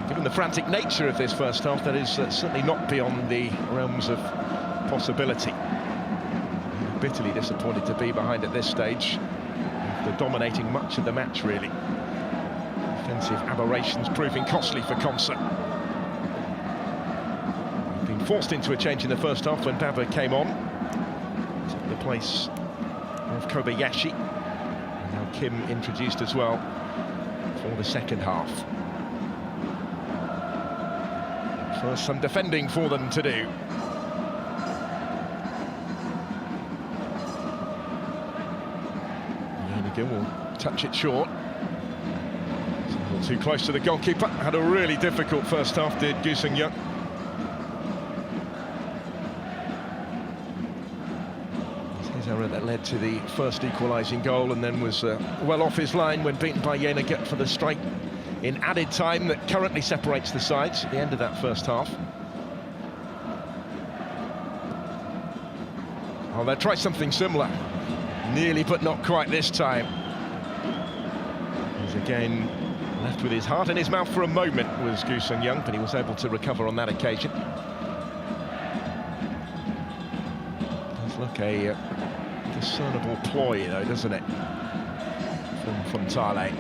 Given the frantic nature of this first half, that is certainly not beyond the realms of possibility. Bitterly disappointed to be behind at this stage, after dominating much of the match, really. Defensive aberrations proving costly for Consa. Been forced into a change in the first half when Baba came on. Took the place of Kobayashi. And now Kim introduced as well for the second half. First, some defending for them to do. Yenager will touch it short. It's a little too close to the goalkeeper. Had a really difficult first half, did Gu Sung-young. His error that led to the first equalising goal, and then was well off his line when beaten by Yenager for the strike in added time that currently separates the sides at the end of that first half. Oh, they'll try something similar. Nearly, but not quite this time. He's again left with his heart in his mouth for a moment, was Gu Sung-young, but he was able to recover on that occasion. Does look a discernible ploy, though, doesn't it, from Frontale?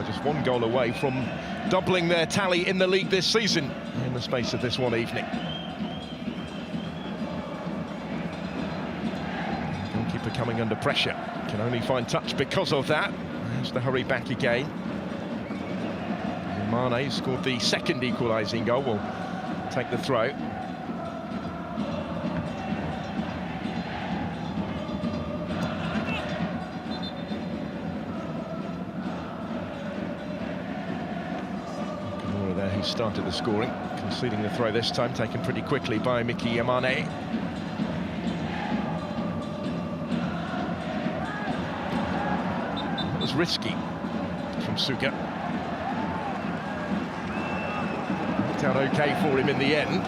Just 1 goal away from doubling their tally in the league this season in the space of this one evening. Goalkeeper coming under pressure, can only find touch because of that. Has to hurry back again. Mane scored the second equalising goal, will take the throw. Who started the scoring, conceding the throw this time, taken pretty quickly by Miki Yamane. That was risky from Suga. Worked out okay for him in the end.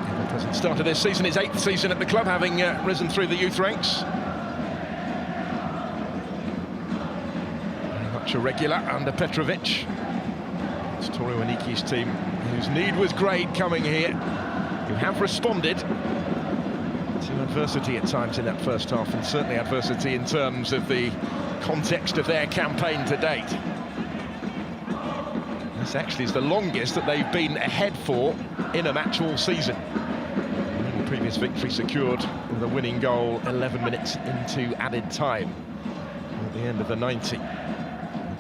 Ever-present start of this season, his 8th season at the club, having risen through the youth ranks. A regular under Petrovic. It's Toru Aniki's team, whose need was great coming here, who have responded to adversity at times in that first half, and certainly adversity in terms of the context of their campaign to date. This actually is the longest that they've been ahead for in a match all season. The previous victory secured with a winning goal 11 minutes into added time at the end of the 90.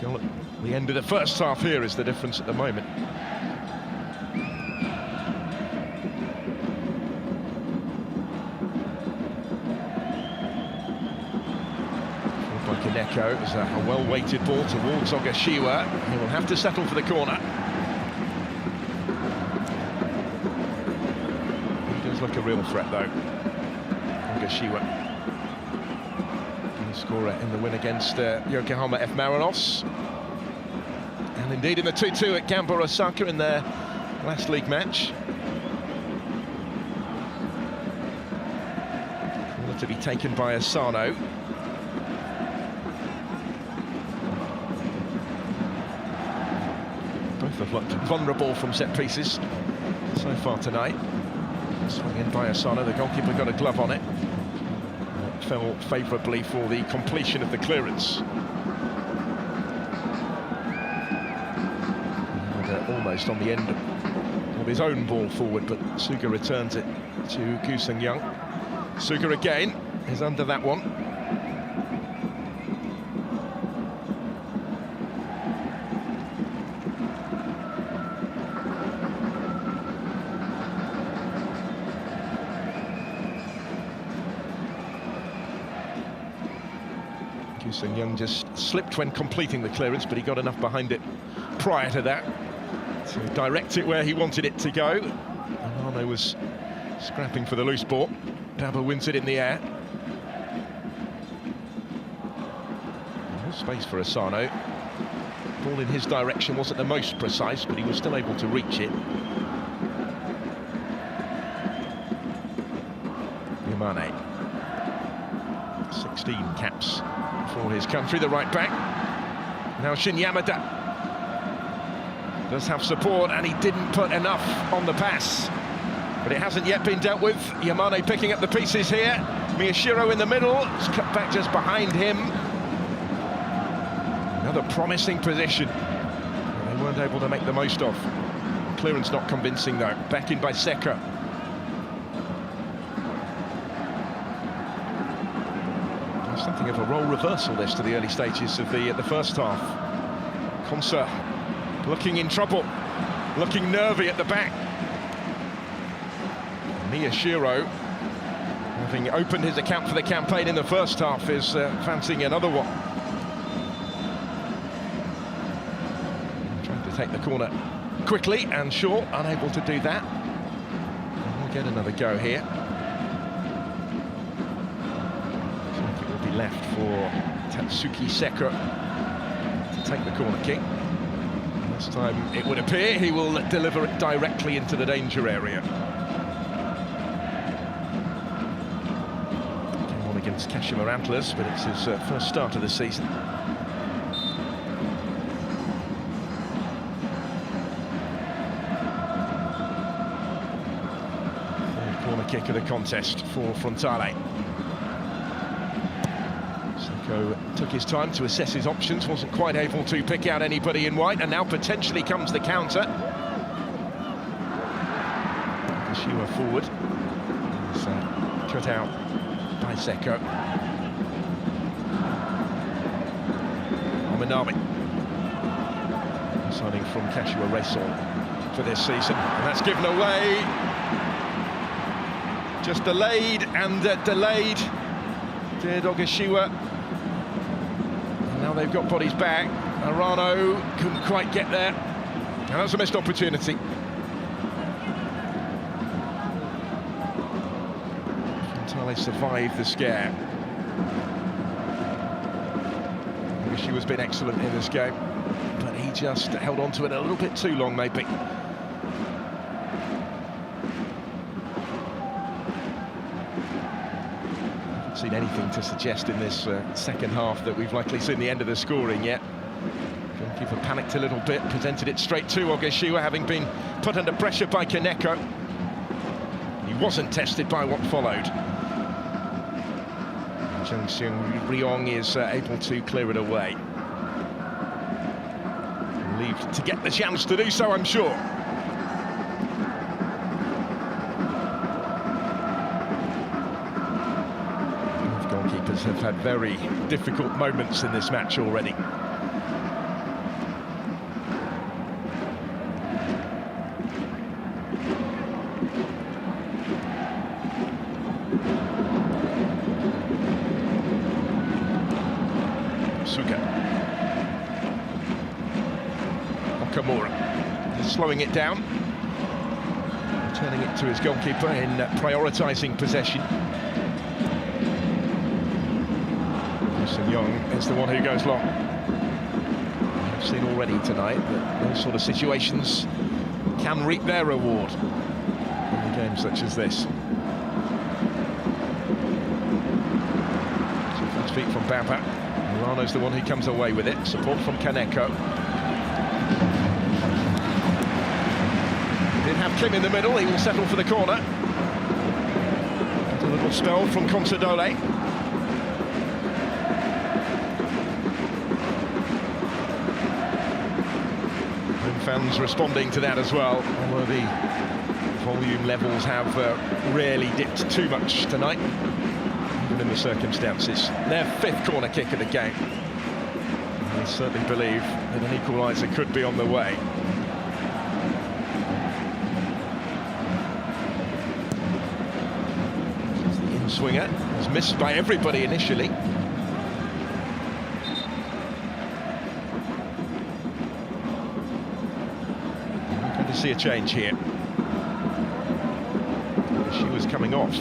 Goal at the end of the first half here is the difference at the moment. By Kaneko, it was a well-weighted ball towards Ogashiwa. He will have to settle for the corner. He does look a real threat, though, Ogashiwa. scorer in the win against Yokohama F. Marinos. And indeed in the 2-2 at Gamba Osaka in their last league match. Corner to be taken by Asano. Both have looked vulnerable from set pieces so far tonight. Swung in by Asano, the goalkeeper got a glove on it. It fell favourably for the completion of the clearance. And, almost on the end of his own ball forward, but Suga returns it to Koo Seung-young. Suga again is under that one. Koo Seung-young just slipped when completing the clearance, but he got enough behind it prior to that to direct it where he wanted it to go. Arno was scrapping for the loose ball. Dabo wins it in the air. No space for Asano. Ball in his direction wasn't the most precise, but he was still able to reach it. Yamane. 16 caps for his country, the right back. Now Shin Yamada does have support, and he didn't put enough on the pass. But it hasn't yet been dealt with. Yamane picking up the pieces here. Miyashiro in the middle. It's cut back just behind him. Another promising position. They weren't able to make the most of. Clearance not convincing though. Back in by Seka. Something of a role reversal this to the early stages of the first half. Consa looking in trouble, looking nervy at the back. Miyashiro, having opened his account for the campaign in the first half, is fancying another one. Trying to take the corner quickly, and Shaw unable to do that. And we'll get another go here. It will be left for Tatsuki Seka to take the corner kick. This time, it would appear, he will deliver it directly into the danger area. Game on against Kashima Antlers, but it's his first start of the season. Third corner kick of the contest for Frontale. Took his time to assess his options, wasn't quite able to pick out anybody in white, and now potentially comes the counter. Kashiwa forward. It's cut out by Seko. Ominami. Signing from Kashiwa Reysol for this season, and that's given away. Just delayed and delayed. Did Ogashiwa. Now they've got bodies back. Arano couldn't quite get there. And that's a missed opportunity. Frontale survived the scare. She was been excellent in this game, but he just held on to it a little bit too long, maybe. Seen anything to suggest in this second half that we've likely seen the end of the scoring yet. Goalkeeper panicked a little bit, presented it straight to Ogashiwa, having been put under pressure by Kaneko. He wasn't tested by what followed. Chung Seung Ryong is able to clear it away. Relieved to get the chance to do so, I'm sure. Have had very difficult moments in this match already. Suga. Okamura is slowing it down, returning it to his goalkeeper in prioritising possession. Young is the one who goes long. We've seen already tonight that those sort of situations can reap their reward in a game such as this. So fast feet from Bampa. Milano's the one who comes away with it. Support from Kaneko. Did have Kim in the middle. He will settle for the corner. A little spell from Consadole. Home fans responding to that as well, although the volume levels have rarely dipped too much tonight, even in the circumstances. Their 5th corner kick of the game. And they certainly believe that an equaliser could be on the way. Swinger was missed by everybody initially. We're going to see a change here. She was coming off.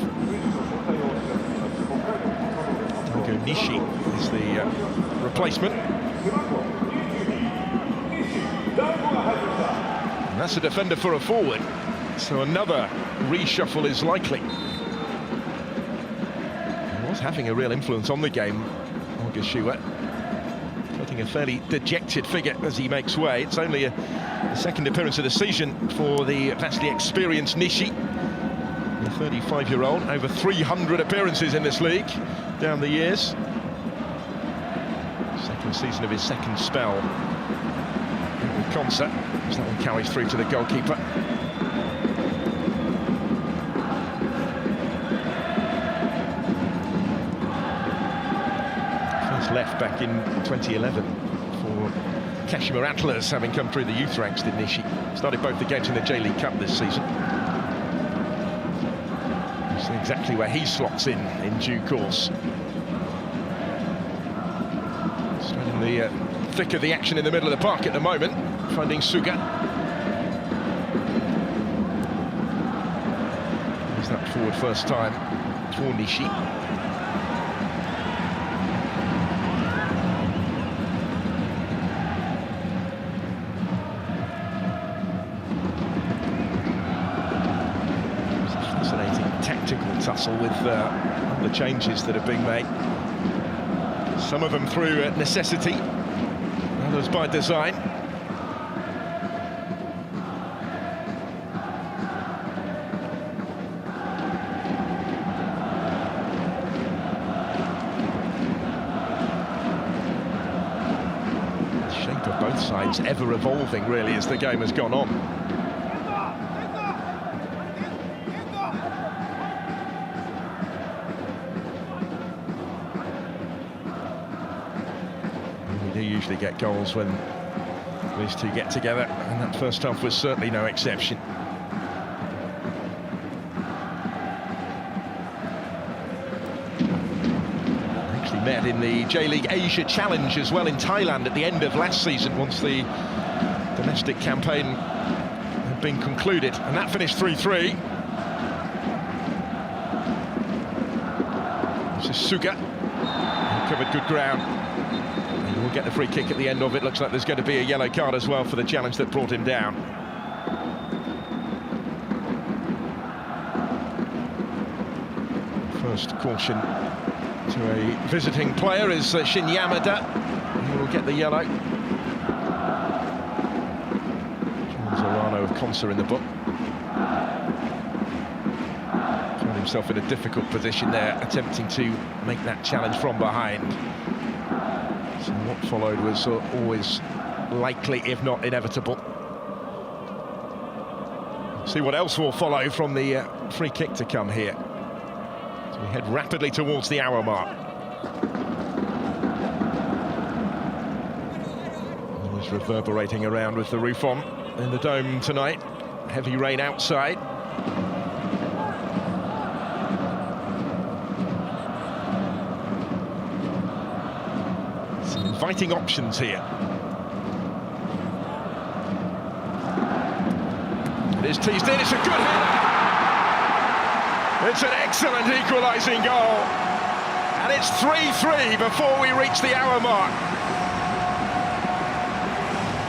Tango Nishi is the replacement. And that's a defender for a forward. So another reshuffle is likely. Having a real influence on the game, Ogashua, looking a fairly dejected figure as he makes way. It's only a second appearance of the season for the vastly experienced Nishi, the 35-year-old, over 300 appearances in this league down the years. Second season of his second spell with Consa, as that one carries through to the goalkeeper. Left back in 2011 for Kashima Antlers, having come through the youth ranks, did Nishi. Started both the games in the J-League Cup this season. We'll see exactly where he slots in due course. Straight in the thick of the action in the middle of the park at the moment, finding Suga. There's that forward first time for Nishi. Tussle with the changes that have been made. Some of them through necessity, others by design. The shape of both sides ever evolving, really, as the game has gone on. Usually get goals when these two get together, and that first half was certainly no exception. Actually met in the J-League Asia Challenge as well in Thailand at the end of last season, once the domestic campaign had been concluded, and that finished 3-3. This is Suga, who covered good ground. We'll get the free kick at the end of it. Looks like there's going to be a yellow card as well for the challenge that brought him down. First caution to a visiting player is Shin Yamada. He will get the yellow. John Zorano of Consa in the book. Found himself in a difficult position there, attempting to make that challenge from behind. So what followed was always likely, if not inevitable. See what else will follow from the free kick to come here. So we head rapidly towards the hour mark. It's reverberating around with the roof on in the Dome tonight. Heavy rain outside. Inviting options here. It is teased in, it's a good header! It's an excellent equalising goal. And it's 3-3 before we reach the hour mark.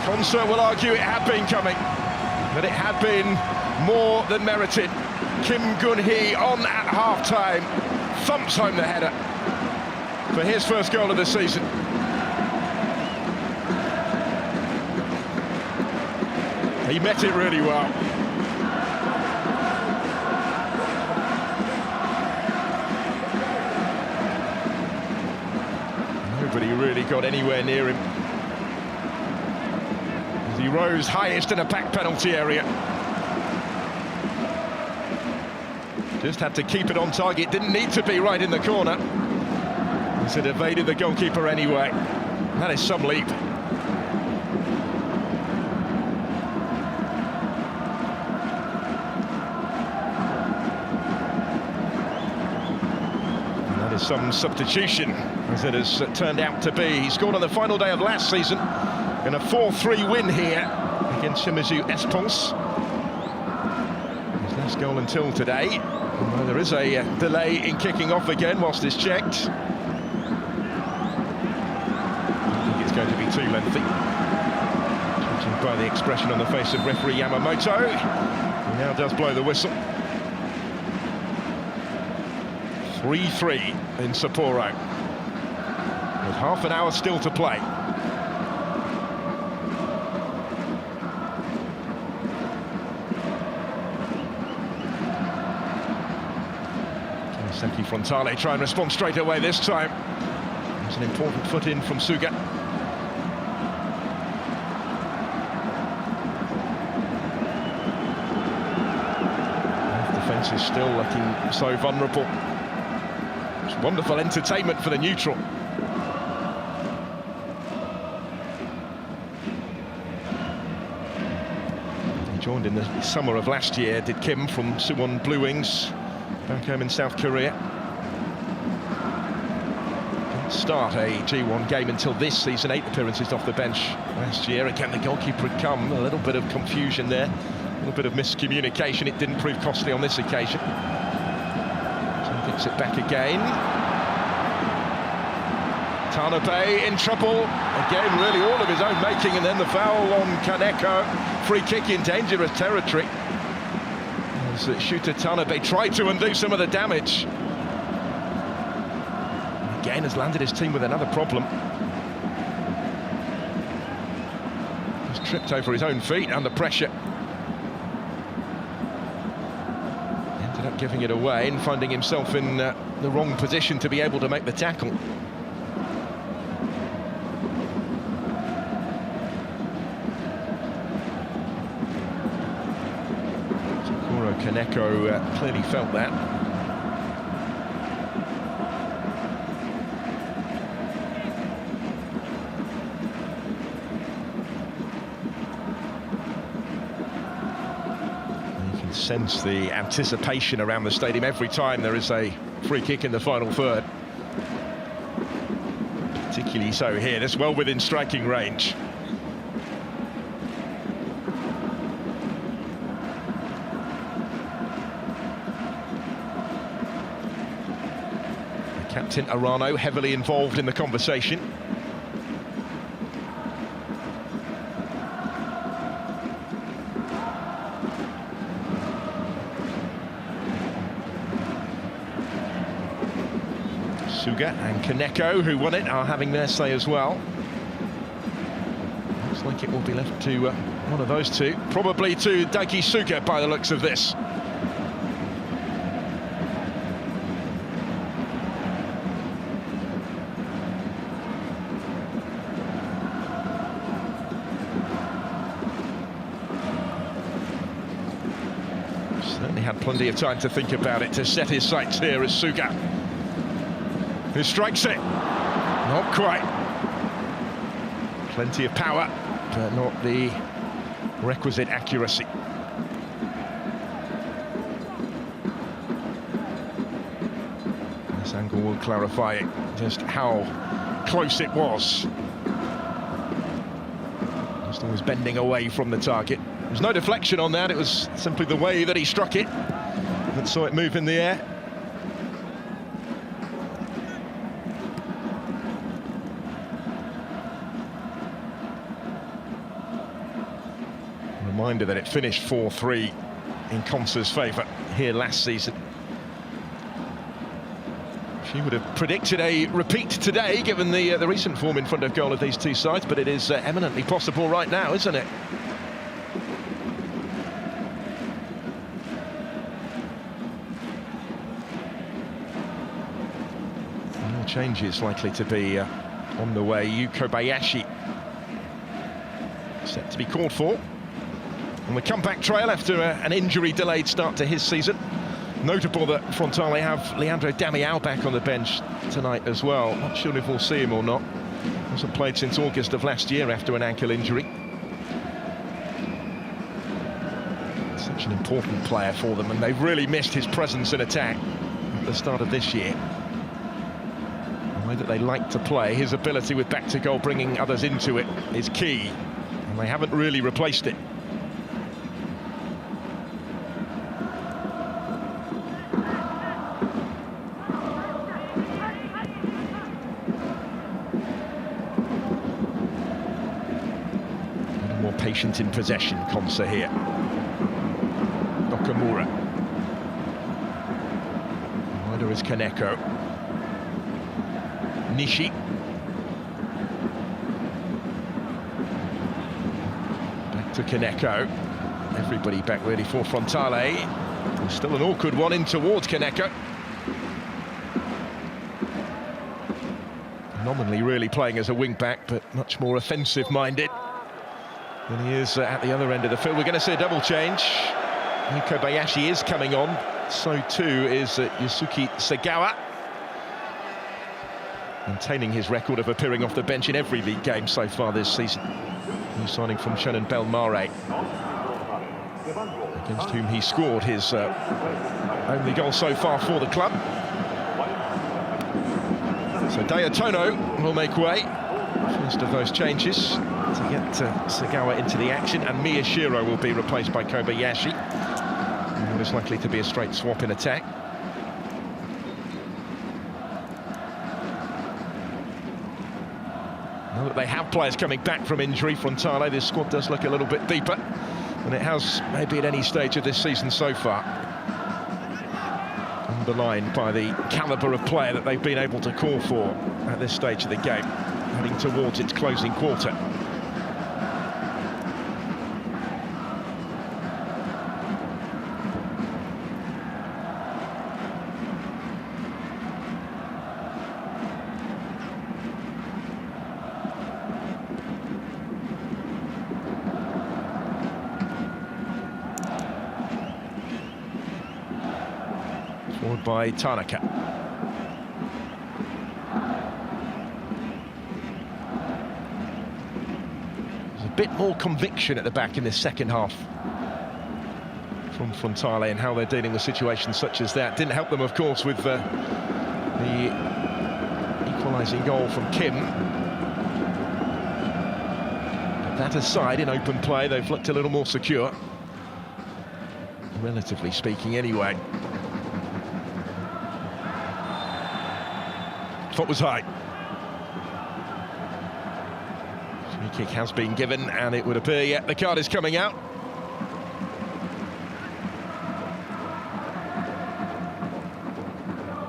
Concert will argue it had been coming, but it had been more than merited. Kim Gun-hee on at half-time thumps home the header for his first goal of the season. He met it really well. Nobody really got anywhere near him. As he rose highest in a back penalty area. Just had to keep it on target, didn't need to be right in the corner. As it evaded the goalkeeper anyway. That is some leap. Some substitution, as it has turned out to be. He scored on the final day of last season in a 4-3 win here against Shimizu Espons. His last goal until today. Well, there is a delay in kicking off again whilst it's checked. I think it's going to be too lengthy, judging by the expression on the face of referee Yamamoto. He now does blow the whistle. 3-3 in Sapporo, with half an hour still to play. Kawasaki Frontale try and respond straight away this time. There's an important foot in from Suga. The defence is still looking so vulnerable. Wonderful entertainment for the neutral. He joined in the summer of last year, did Kim, from Suwon Blue Wings, back home in South Korea. Didn't start a G1 game until this season, 8 appearances off the bench last year. Again, the goalkeeper had come, a little bit of confusion there, a little bit of miscommunication. It didn't prove costly on this occasion. Gets it back again. Tanabe in trouble. Again, really all of his own making, and then the foul on Kaneko. Free kick in dangerous territory. As shooter Tanabe tried to undo some of the damage. And again, has landed his team with another problem. He's tripped over his own feet under pressure. Giving it away and finding himself in the wrong position to be able to make the tackle. Sapporo Kaneko clearly felt that. Sense the anticipation around the stadium every time there is a free kick in the final third. Particularly so here, this well within striking range. The captain Arano heavily involved in the conversation. Suga and Kaneko, who won it, are having their say as well. Looks like it will be left to one of those two, probably to Daiki Suga by the looks of this. Certainly had plenty of time to think about it, to set his sights here as Suga, who strikes it. Not quite. Plenty of power, but not the requisite accuracy. This angle will clarify just how close it was. Just always bending away from the target. There was no deflection on that, it was simply the way that he struck it that saw it move in the air. Reminder that it finished 4-3 in Consa's favour here last season. She would have predicted a repeat today, given the recent form in front of goal of these two sides, but it is eminently possible right now, isn't it? No changes likely to be on the way. Kobayashi set to be called for on the comeback trail after an injury-delayed start to his season. Notable that Frontale have Leandro Damião back on the bench tonight as well. Not sure if we'll see him or not. Hasn't played since August of last year after an ankle injury. Such an important player for them, and they've really missed his presence in attack at the start of this year. The way that they like to play, his ability with back to goal, bringing others into it, is key, and they haven't really replaced it. Patient in possession, Consa here. Nakamura. Wider is Kaneko. Nishi. Back to Kaneko. Everybody back ready for Frontale. Still an awkward one in towards Kaneko. Nominally really playing as a wing-back, but much more offensive-minded than he is at the other end of the field. We're going to see a double change. Kobayashi is coming on. So too is Yusuke Sagawa. Maintaining his record of appearing off the bench in every league game so far this season. New signing from Shonan Bellmare, against whom he scored his only goal so far for the club. So Dayatono will make way. First of those changes to get Sagawa into the action, and Miyashiro will be replaced by Kobayashi. And what is likely to be a straight swap in attack. Now that they have players coming back from injury, Frontale, this squad does look a little bit deeper than it has maybe at any stage of this season so far. Underlined by the calibre of player that they've been able to call for at this stage of the game, heading towards its closing quarter. Forward by Tanaka. Bit more conviction at the back in this second half from Frontale and how they're dealing with situations such as that. Didn't help them, of course, with the equalising goal from Kim. But that aside, in open play, they've looked a little more secure, relatively speaking, anyway. Thought was high. Kick has been given, and it would appear, the card is coming out.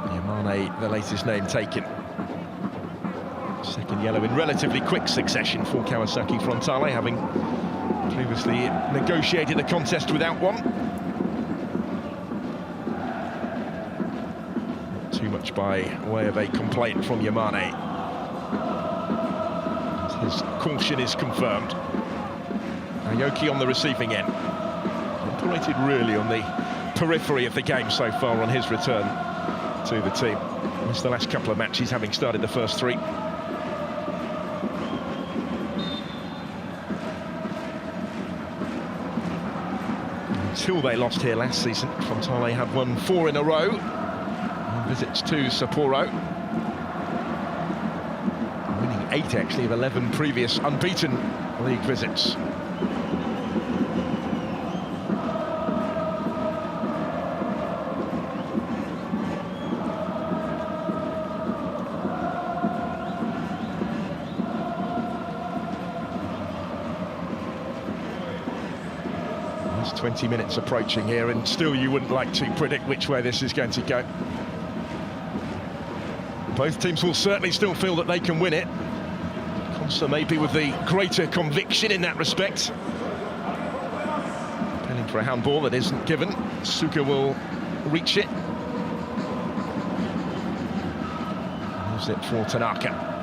Yamane, the latest name taken. Second yellow in relatively quick succession for Kawasaki Frontale, having previously negotiated the contest without one. Not too much by way of a complaint from Yamane. His caution is confirmed. Aoki on the receiving end. Operated really on the periphery of the game so far on his return to the team. Missed the last couple of matches, having started the first three. Until they lost here last season, Frontale had won 4 in a row. On visits to Sapporo. 8 actually of 11 previous unbeaten league visits. 20 minutes approaching here, and still you wouldn't like to predict which way this is going to go. Both teams will certainly still feel that they can win it. Consa maybe with the greater conviction in that respect. Appealing for a handball that isn't given. Suga will reach it. Moves it for Tanaka.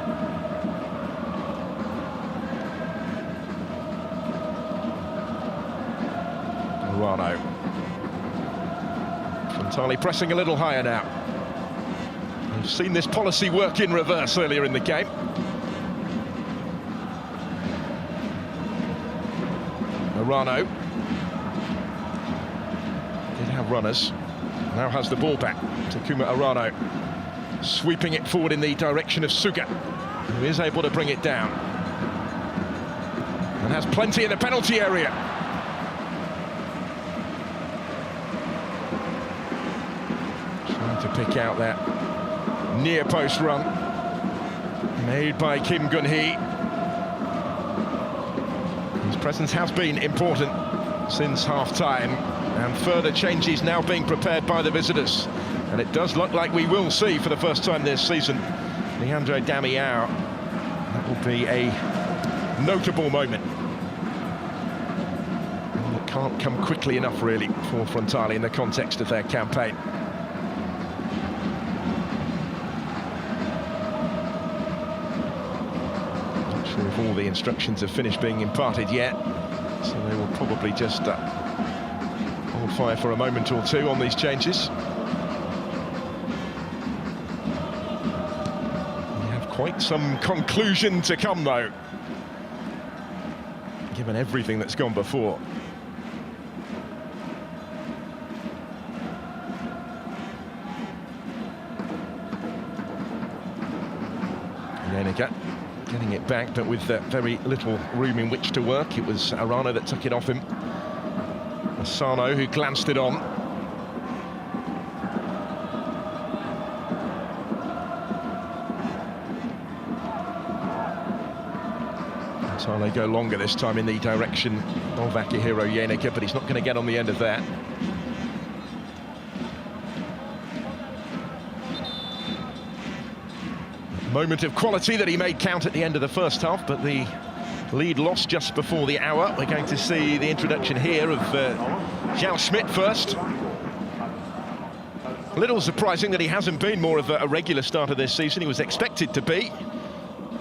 Murano. Frontale pressing a little higher now. We've seen this policy work in reverse earlier in the game. Murano did have runners, now has the ball back. Takuma Arano sweeping it forward in the direction of Suga, who is able to bring it down and has plenty in the penalty area. Trying to pick out that near post run made by Kim Gun-hee. His presence has been important since half-time, and further changes now being prepared by the visitors. And it does look like we will see, for the first time this season, Leandro Damião. That will be a notable moment. And it can't come quickly enough, really, for Frontale in the context of their campaign. Not sure if all the instructions have finished being imparted yet, so they will probably just hold fire for a moment or two on these changes. Quite some conclusion to come, though, given everything that's gone before. Yenica getting it back, but with very little room in which to work. It was Arano that took it off him. Asano who glanced it on. So they go longer this time in the direction of Akihiro Yenica, but he's not going to get on the end of that. Moment of quality that he made count at the end of the first half, but the lead lost just before the hour. We're going to see the introduction here of Zhao Schmidt first. A little surprising that he hasn't been more of a regular starter this season. He was expected to be,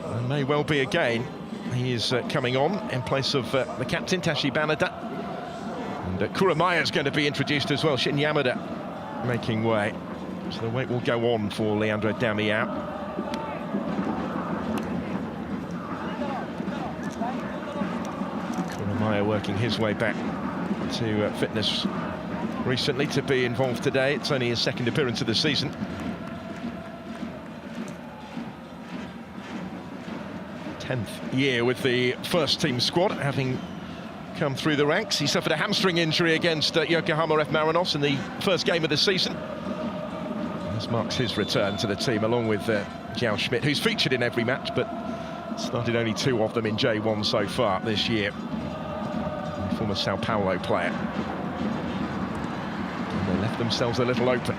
and may well be again. He is coming on in place of the captain, Tashi Banada. And Kuramaya's going to be introduced as well, Shin Yamada making way. So the wait will go on for Leandro Damião. Kuramaya working his way back to fitness recently to be involved today. It's only his second appearance of the season. 10th year with the first team squad, having come through the ranks. He suffered a hamstring injury against Yokohama F. Marinos in the first game of the season. This marks his return to the team, along with Zhao Schmidt, who's featured in every match, but started only 2 of them in J1 so far this year. The former Sao Paulo player. And they left themselves a little open.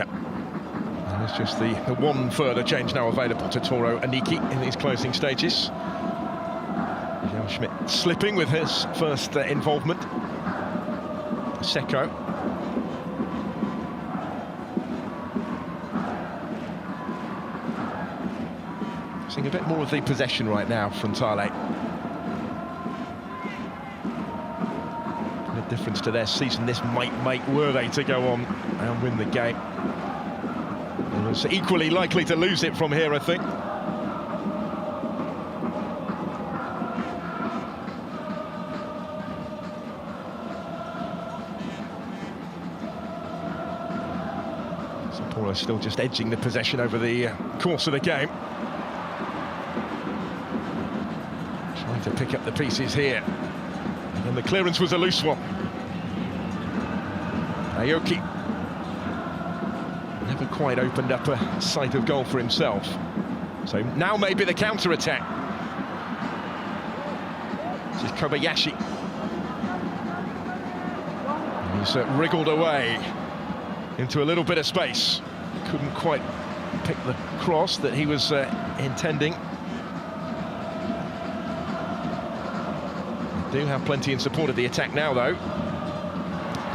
And it's just the one further change now available to Toru Aniki in these closing stages. Zhao Schmidt slipping with his first involvement. Seko. Seeing a bit more of the possession right now from Frontale. The difference to their season this might make, were they to go on and win the game. And it's equally likely to lose it from here, I think. Sapporo still just edging the possession over the course of the game. pick up the pieces here. And the clearance was a loose one. Aoki never quite opened up a sight of goal for himself. So now maybe the counter-attack. This is Kobayashi. He's wriggled away into a little bit of space. Couldn't quite pick the cross that he was intending. They do have plenty in support of the attack now, though.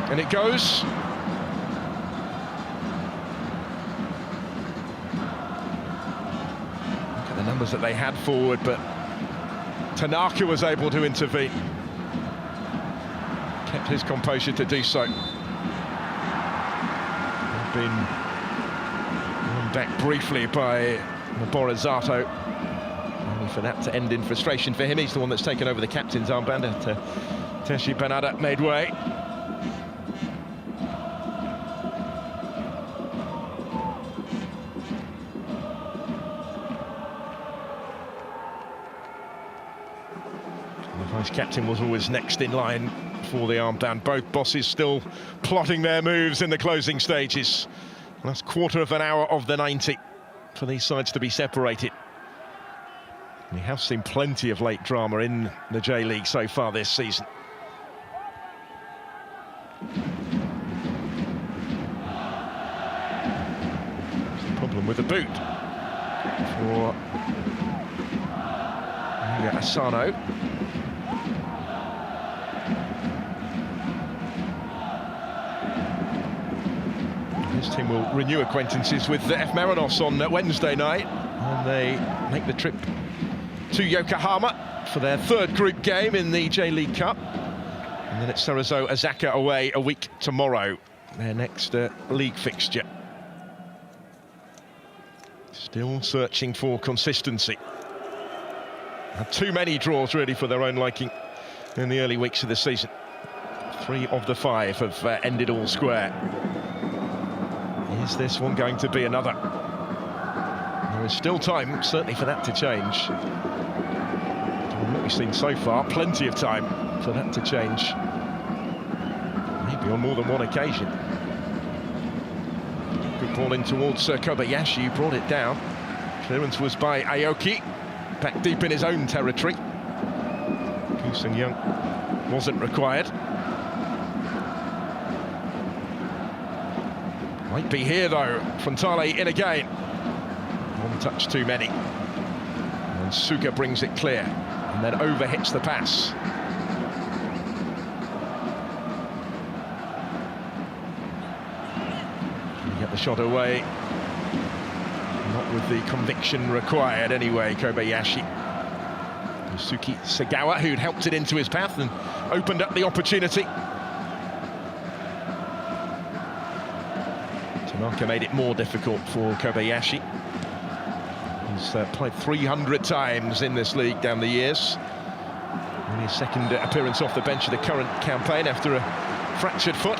And it goes. Look at the numbers that they had forward, but Tanaka was able to intervene. Kept his composure to do so. They've been run back briefly by Moborizato. Only for that to end in frustration for him. He's the one that's taken over the captain's armband. Teshi Banada made way. The vice-captain was always next in line for the armband. Both bosses still plotting their moves in the closing stages. Last quarter of an hour of the 90 for these sides to be separated. We have seen plenty of late drama in the J-League so far this season. There's a problem with the boot for Asano. His team will renew acquaintances with F. Marinos on Wednesday night, and they make the trip to Yokohama for their third group game in the J-League Cup. And then it's Cerezo Osaka away a week tomorrow, their next league fixture. Still searching for consistency. Had too many draws really for their own liking in the early weeks of the season. 3 of the 5 have ended all square. Is this one going to be another? There is still time, certainly, for that to change. From what we've seen so far, plenty of time for that to change. Maybe on more than one occasion. Good ball in towards Kobayashi, who brought it down. Clearance was by Aoki, back deep in his own territory. Goosen Young wasn't required. Might be here, though. Frontale in again. One touch too many. And Suga brings it clear, and then overhits the pass. You get the shot away. Not with the conviction required anyway, Kobayashi. Yusuke Sagawa, who'd helped it into his path and opened up the opportunity. Tanaka made it more difficult for Kobayashi. He's played 300 times in this league down the years. Only his second appearance off the bench of the current campaign after a fractured foot.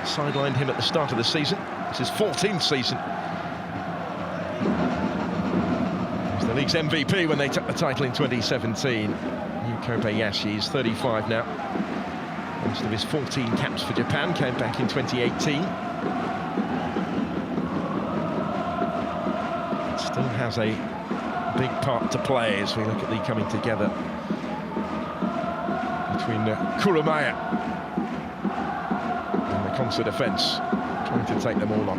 Sidelined him at the start of the season. It's his 14th season. He was the league's MVP when they took the title in 2017. Yu Kobayashi is 35 now. Most of his 14 caps for Japan came back in 2018. Still has a big part to play as we look at the coming together between Kurumaya and the Consa defence, trying to take them all on.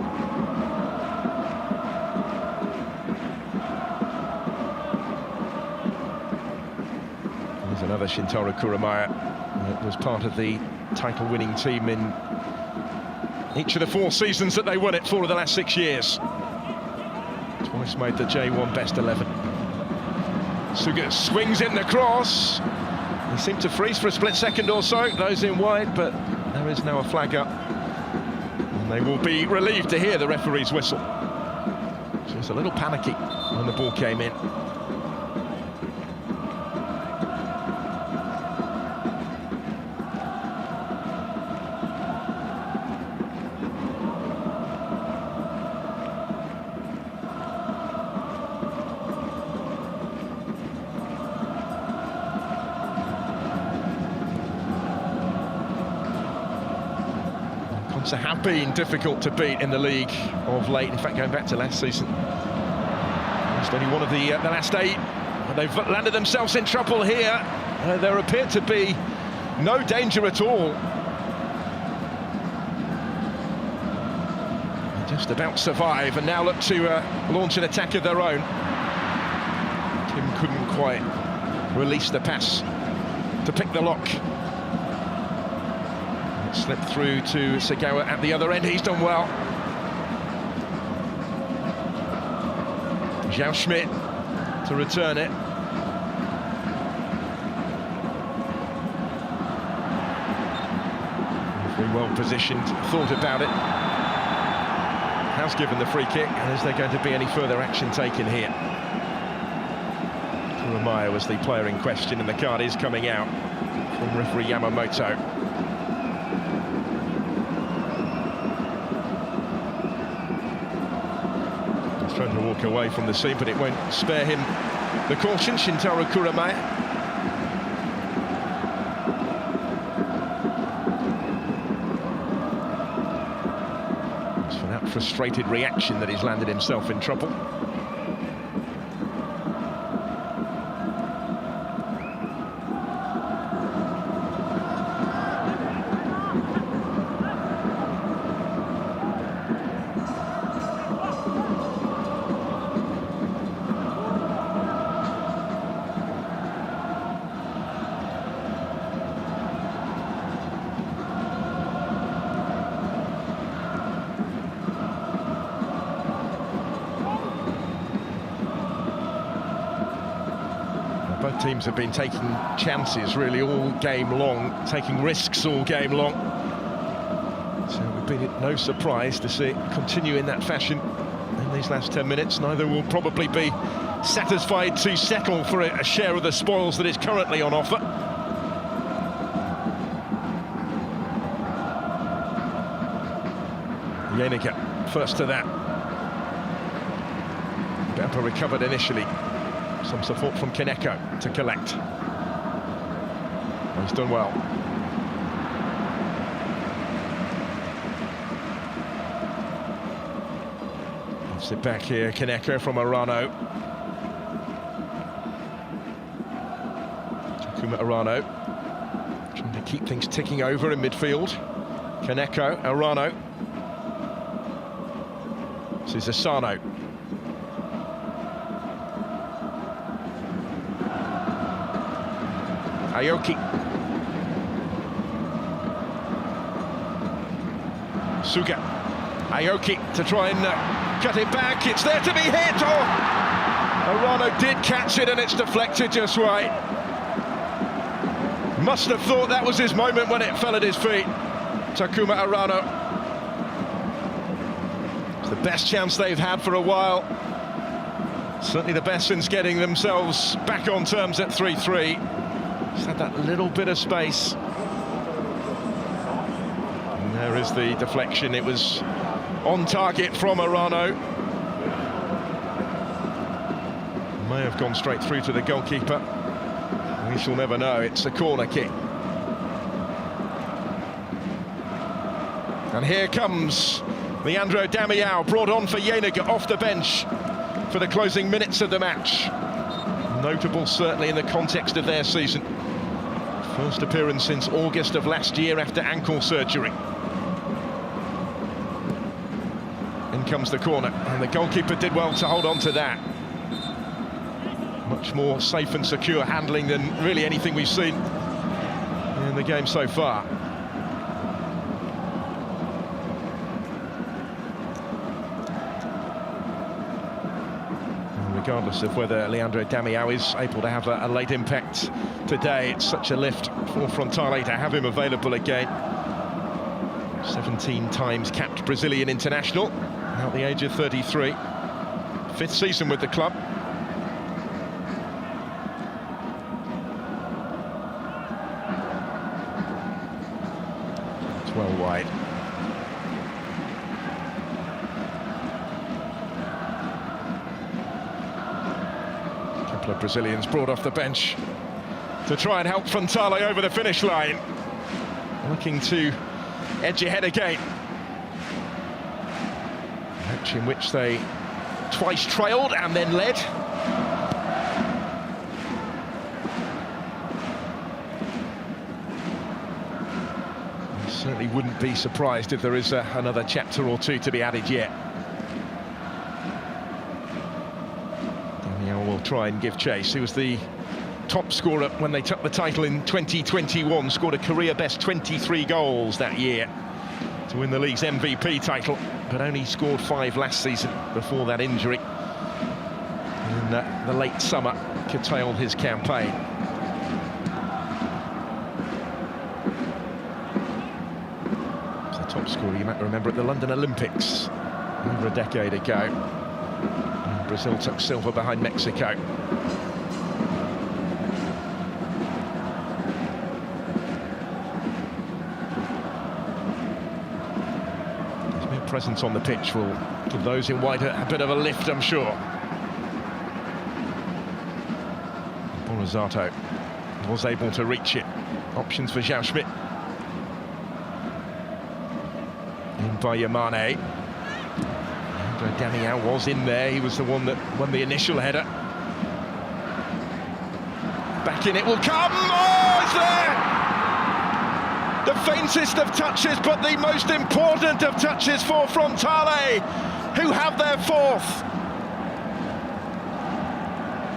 There's another Shintaro Kurumaya that was part of the title-winning team in each of the 4 seasons that they won it, 4 of the last 6 years. Twice made the J1 best 11. Suga swings in the cross. He seemed to freeze for a split second or so, those in wide, but there is now a flag up. And they will be relieved to hear the referee's whistle. So it's a little panicky when the ball came in. Monza have been difficult to beat in the league of late. In fact, going back to last season, just only one of the last 8. They've landed themselves in trouble here. There appeared to be no danger at all. They just about survive and now look to launch an attack of their own. Kim couldn't quite release the pass to pick the lock. It slipped through to Sagawa at the other end. He's done well. Zhao Schmidt to return it. Very well positioned, thought about it. Has given the free kick, and is there going to be any further action taken here? Kurumaya was the player in question, and the card is coming out from referee Yamamoto. He's trying to walk away from the scene, but it won't spare him the caution. Shintaro Kurumaya. It's for that frustrated reaction that he's landed himself in trouble. Both teams have been taking chances really all game long, taking risks all game long. So it would be no surprise to see it continue in that fashion in these last 10 minutes. Neither will probably be satisfied to settle for a share of the spoils that is currently on offer. Yenica first to that. Bemper recovered initially. Some support from Kaneko to collect. He's done well. Sit back here, Kaneko from Arano. Takuma Arano trying to keep things ticking over in midfield. Kaneko, Arano. This is Asano. Aoki. Suga. Aoki to try and cut it back. It's there to be hit. Oh! Arano did catch it and it's deflected just right. Must have thought that was his moment when it fell at his feet. Takuma Arano. It's the best chance they've had for a while. Certainly the best since getting themselves back on terms at 3-3. Just had that little bit of space. And there is the deflection. It was on target from Arano. May have gone straight through to the goalkeeper. We shall never know. It's a corner kick. And here comes Leandro Damião, brought on for Yenica off the bench for the closing minutes of the match. Notable certainly in the context of their season. First appearance since August of last year after ankle surgery. In comes the corner, and the goalkeeper did well to hold on to that. Much more safe and secure handling than really anything we've seen in the game so far. Regardless of whether Leandro Damião is able to have a late impact today, it's such a lift for Frontale to have him available again. 17 times capped Brazilian international, now at the age of 33. 5th season with the club. It's well wide. Of Brazilians brought off the bench to try and help Frontale over the finish line. Looking to edge ahead again. match in which they twice trailed and then led. I certainly wouldn't be surprised if there is another chapter or two to be added yet. Daniel will try and give chase. He was the top scorer when they took the title in 2021, scored a career-best 23 goals that year to win the league's MVP title, but only scored 5 last season before that injury. In the late summer, curtailed his campaign. He's the top scorer, you might remember, at the London Olympics over a decade ago. And Brazil took silver behind Mexico. Presence on the pitch will give those in white a bit of a lift, I'm sure. Bonazato was able to reach it. Options for Zhao Schmidt. In by Yamane. And Daniel was in there. He was the one that won the initial header. Back in it will come. Oh, it's there! The faintest of touches, but the most important of touches for Frontale, who have their 4th.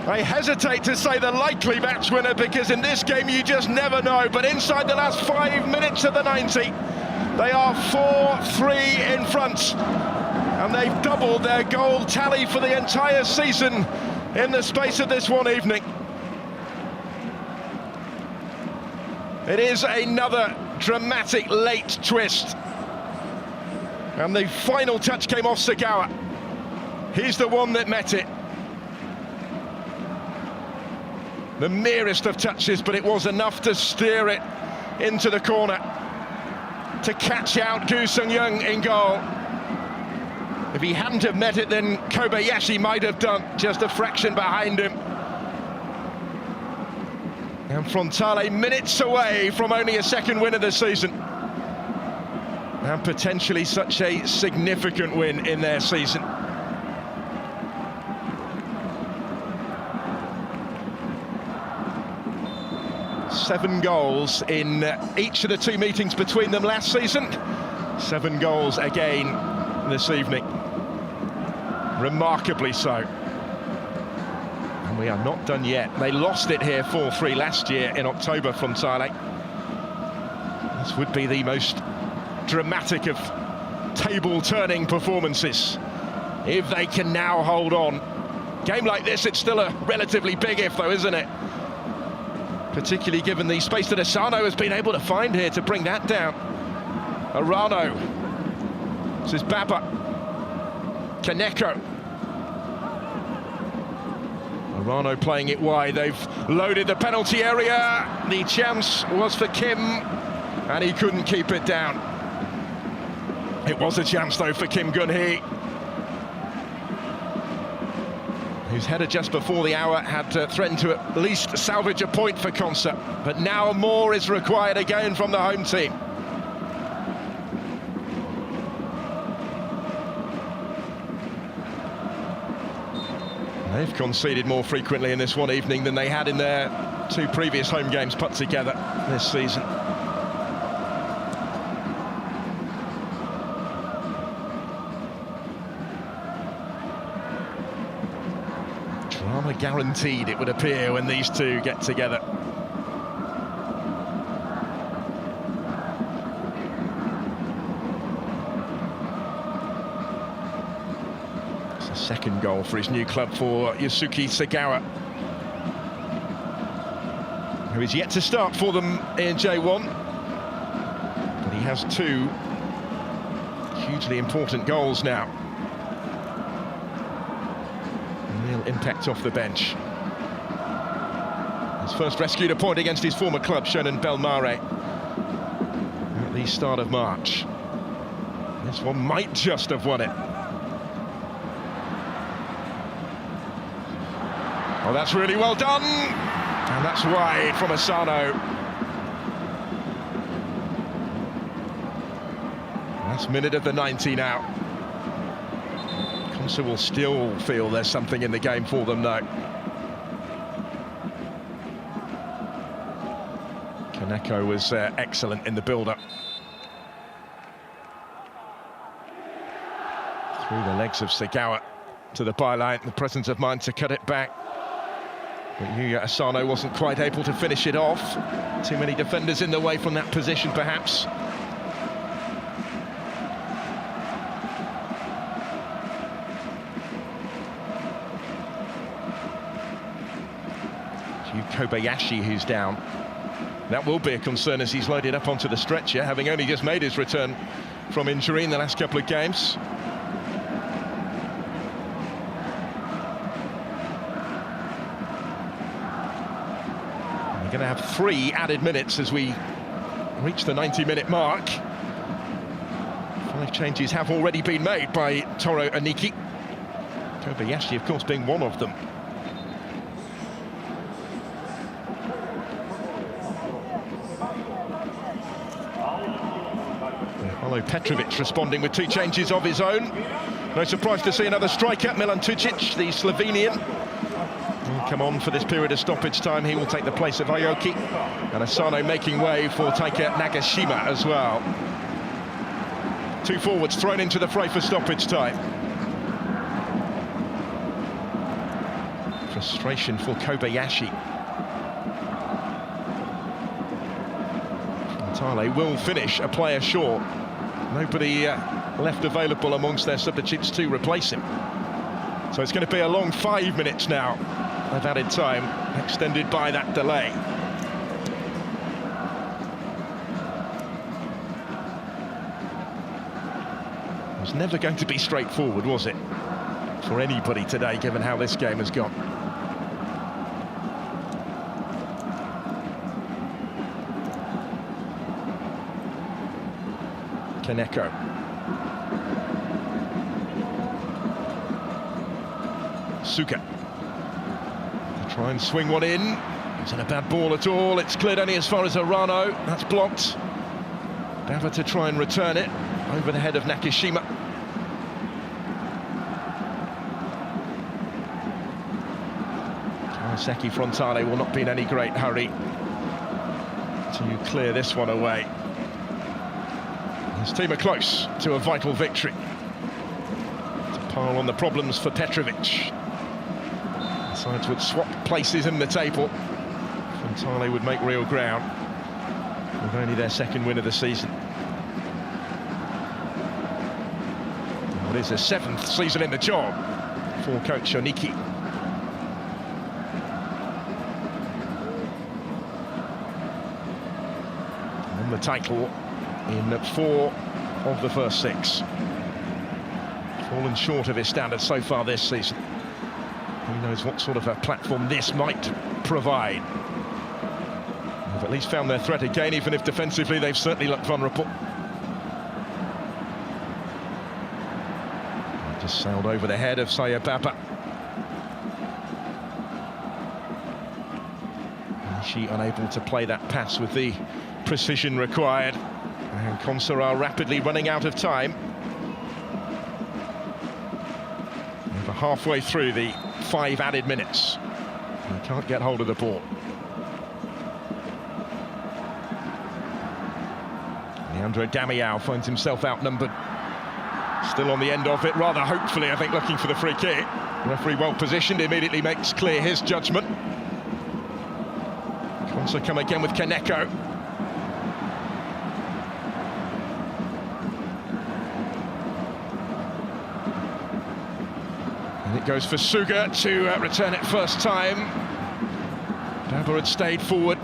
I hesitate to say the likely match winner, because in this game you just never know, but inside the last 5 minutes of the 90, they are 4-3 in front, and they've doubled their goal tally for the entire season in the space of this one evening. It is another dramatic late twist, and the final touch came off Sagawa. He's the one that met it. The merest of touches, but it was enough to steer it into the corner, to catch out Gu Sung-young in goal. If he hadn't have met it, then Kobayashi might have done, just a fraction behind him. And Frontale minutes away from only a 2nd win of the season. And potentially such a significant win in their season. Seven goals in each of the 2 meetings between them last season. 7 goals again this evening. Remarkably so. We are not done yet. They lost it here 4-3 last year in October from Frontale. This would be the most dramatic of table-turning performances if they can now hold on. Game like this, it's still a relatively big if, though, isn't it? Particularly given the space that Asano has been able to find here to bring that down. Arano. This is Baba. Kaneko. Arano playing it wide. They've loaded the penalty area. The chance was for Kim, and he couldn't keep it down. It was a chance, though, for Kim Gun-hee, whose header just before the hour had threatened to at least salvage a point for Consa. But now more is required again from the home team. They've conceded more frequently in this one evening than they had in their 2 previous home games put together this season. Drama guaranteed, it would appear, when these two get together. Second goal for his new club for Yusuke Sagawa, who is yet to start for them in J1, but he has 2 hugely important goals now. Real impact off the bench. He's first rescued a point against his former club, Shonan Bellmare, at the start of March. This one might just have won it. Oh, that's really well done, and that's wide from Asano. Last minute of the 90 now. Konsa will still feel there's something in the game for them now. Kaneko was excellent in the build-up. Through the legs of Sagawa to the byline, the presence of mind to cut it back. But Yuya Asano wasn't quite able to finish it off. Too many defenders in the way from that position, perhaps. Kobayashi who's down. That will be a concern as he's loaded up onto the stretcher, having only just made his return from injury in the last couple of games. We're going to have 3 added minutes as we reach the 90-minute mark. 5 changes have already been made by Toru Aniki. Kobayashi, of course, being one of them. Petrovic responding with 2 changes of his own. No surprise to see another striker, Milan Tucic, the Slovenian. Will come on for this period of stoppage time. He will take the place of Aoki. And Asano making way for Taika Nagashima as well. 2 forwards thrown into the fray for stoppage time. Frustration for Kobayashi. Frontale will finish a player short. Nobody left available amongst their substitutes to replace him. So it's going to be a long 5 minutes now of added time, extended by that delay. It was never going to be straightforward, was it? For anybody today, given how this game has gone. Kaneko. Suka. They try and swing one in. Isn't a bad ball at all. It's cleared only as far as Arano. That's blocked. Bava to try and return it over the head of Nakashima. Kawasaki Frontale will not be in any great hurry to clear this one away. His team are close to a vital victory. To pile on the problems for Petrovic. The sides would swap places in the table. Frontale would make real ground with only their 2nd win of the season. What is their 7th season in the job for coach Oniki. And the title in 4 of the first 6. Fallen short of his standards so far this season. Who knows what sort of a platform this might provide. They've at least found their threat again, even if defensively they've certainly looked vulnerable. Just sailed over the head of Sayababa. She unable to play that pass with the precision required. And Konsa are rapidly running out of time. Over halfway through the 5 added minutes. They can't get hold of the ball. Leandro Damião finds himself outnumbered. Still on the end of it, rather hopefully, I think, looking for the free kick. The referee well positioned, immediately makes clear his judgment. Konsa come again with Kaneko. And it goes for Suga to return it first time. Baba had stayed forward.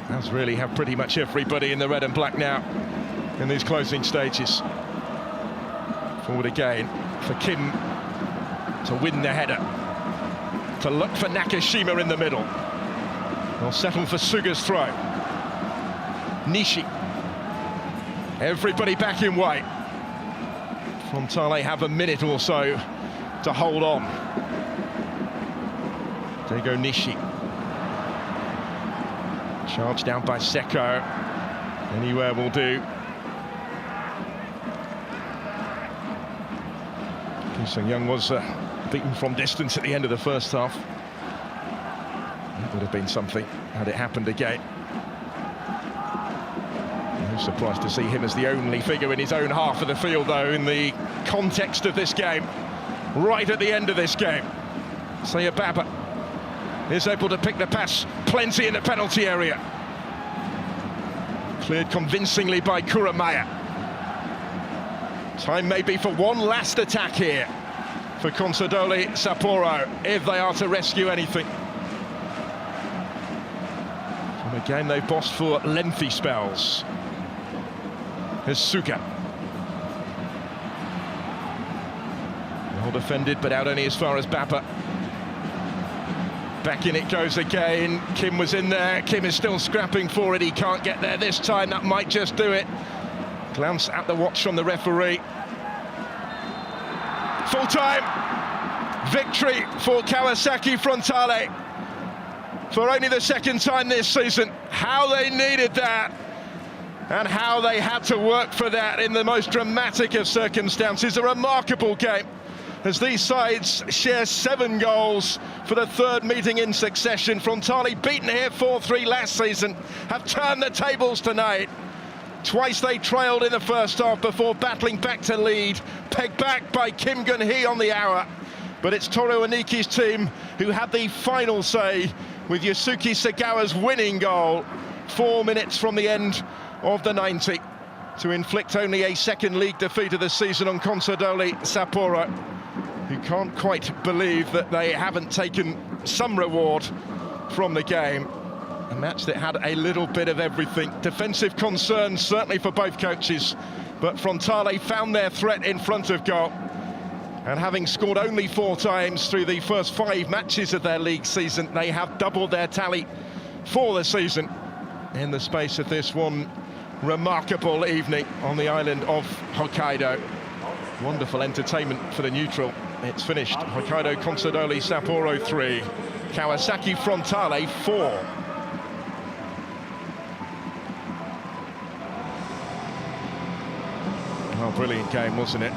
Does really have pretty much everybody in the red and black now in these closing stages. Forward again for Kim to win the header. To look for Nakashima in the middle. They'll settle for Suga's throw. Nishi. Everybody back in white. Frontale have a minute or so to hold on. Daigo Nishi. Charged down by Seko. Anywhere will do. Sung Young was beaten from distance at the end of the first half. It would have been something had it happened again. No surprise to see him as the only figure in his own half of the field, though, in the context of this game. Right at the end of this game, Sayababa is able to pick the pass, plenty in the penalty area. Cleared convincingly by Kuramaya. Time maybe for one last attack here for Consadole Sapporo, if they are to rescue anything. From a game they've bossed for lengthy spells. Here's Suga. Well defended, but out only as far as Bapa. Back in it goes again. Kim was in there. Kim is still scrapping for it. He can't get there this time. That might just do it. Glance at the watch from the referee. Full time. Victory for Kawasaki Frontale. For only the second time this season. How they needed that. And how they had to work for that in the most dramatic of circumstances. A remarkable game, as these sides share 7 goals for the third meeting in succession. Frontale, beaten here 4-3 last season, have turned the tables tonight. Twice they trailed in the first half before battling back to lead, pegged back by Kim Gun-hee on the hour. But it's Toru Aniki's team who had the final say with Yusuke Sagawa's winning goal 4 minutes from the end of the 90 to inflict only a second league defeat of the season on Consadole Sapporo, who can't quite believe that they haven't taken some reward from the game. A match that had a little bit of everything. Defensive concerns certainly for both coaches, but Frontale found their threat in front of goal. And having scored only 4 times through the first 5 matches of their league season, they have doubled their tally for the season in the space of this one remarkable evening on the island of Hokkaido. Wonderful entertainment for the neutral. It's finished. Hokkaido Consadole Sapporo 3, Kawasaki Frontale 4. Oh, brilliant game, wasn't it?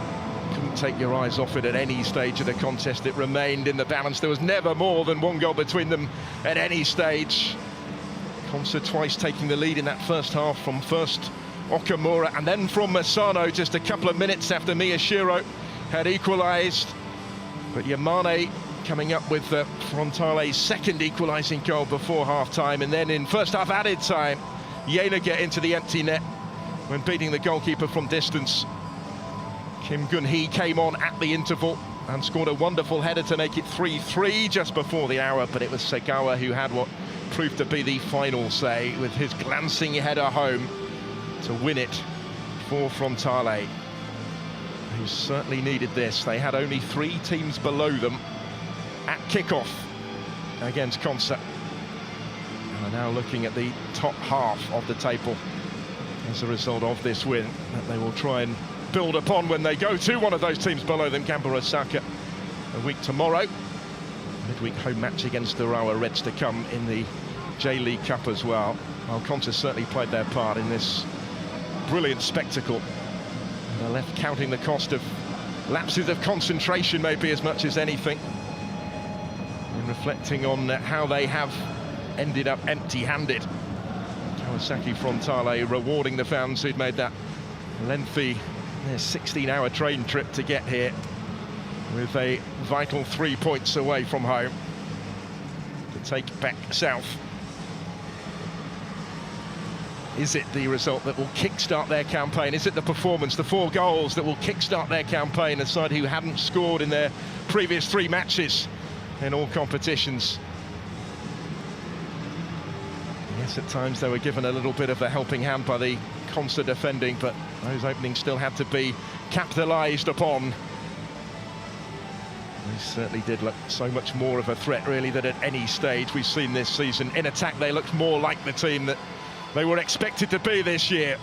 Couldn't take your eyes off it at any stage of the contest. It remained in the balance. There was never more than 1 goal between them at any stage. Consa twice taking the lead in that first half from first Okamura and then from Masano just a couple of minutes after Miyashiro had equalised. But Yamane coming up with Frontale's second equalising goal before half-time, and then in first half added time, Yenaga into the empty net when beating the goalkeeper from distance. Kim Gun-hee came on at the interval and scored a wonderful header to make it 3-3 just before the hour, but it was Sagawa who had what proved to be the final say with his glancing header home to win it for Frontale, who certainly needed this. They had only 3 teams below them at kickoff against Consa, and are now looking at the top half of the table as a result of this win that they will try and build upon when they go to one of those teams below them, Gamba Osaka, a week tomorrow. Midweek home match against the Urawa Reds to come in the J.League Cup as well. Well, Consa certainly played their part in this brilliant spectacle. They're left counting the cost of lapses of concentration maybe as much as anything, and reflecting on how they have ended up empty-handed. Kawasaki Frontale rewarding the fans who'd made that lengthy 16-hour train trip to get here, with a vital 3 points away from home to take back south. Is it the result that will kickstart their campaign? Is it the performance, the 4 goals that will kickstart their campaign? A side who hadn't scored in their previous 3 matches in all competitions. Yes, at times they were given a little bit of a helping hand by the Consa defending, but those openings still had to be capitalised upon. They certainly did look so much more of a threat, really, than at any stage we've seen this season. In attack, they looked more like the team that they were expected to be this year,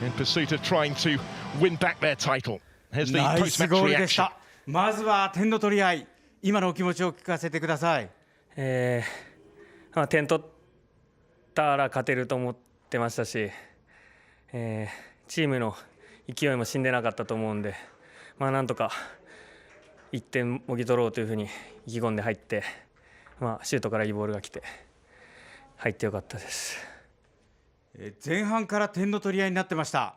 in pursuit of trying to win back their title. Here's the post-match reaction.
まずは点の取り合い、今のお気持ちを聞かせてください。
点取ったら勝てると思ってましたし、チームの勢いも死んでなかったと思うんで、なんとか1点もぎ取ろうというふうに意気込んで入って、シュートからいいボールが来て入ってよかったです。
前半から点の取り合いになってました。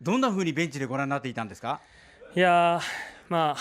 どんなふうにベンチでご覧になっていたんですか？
いやー、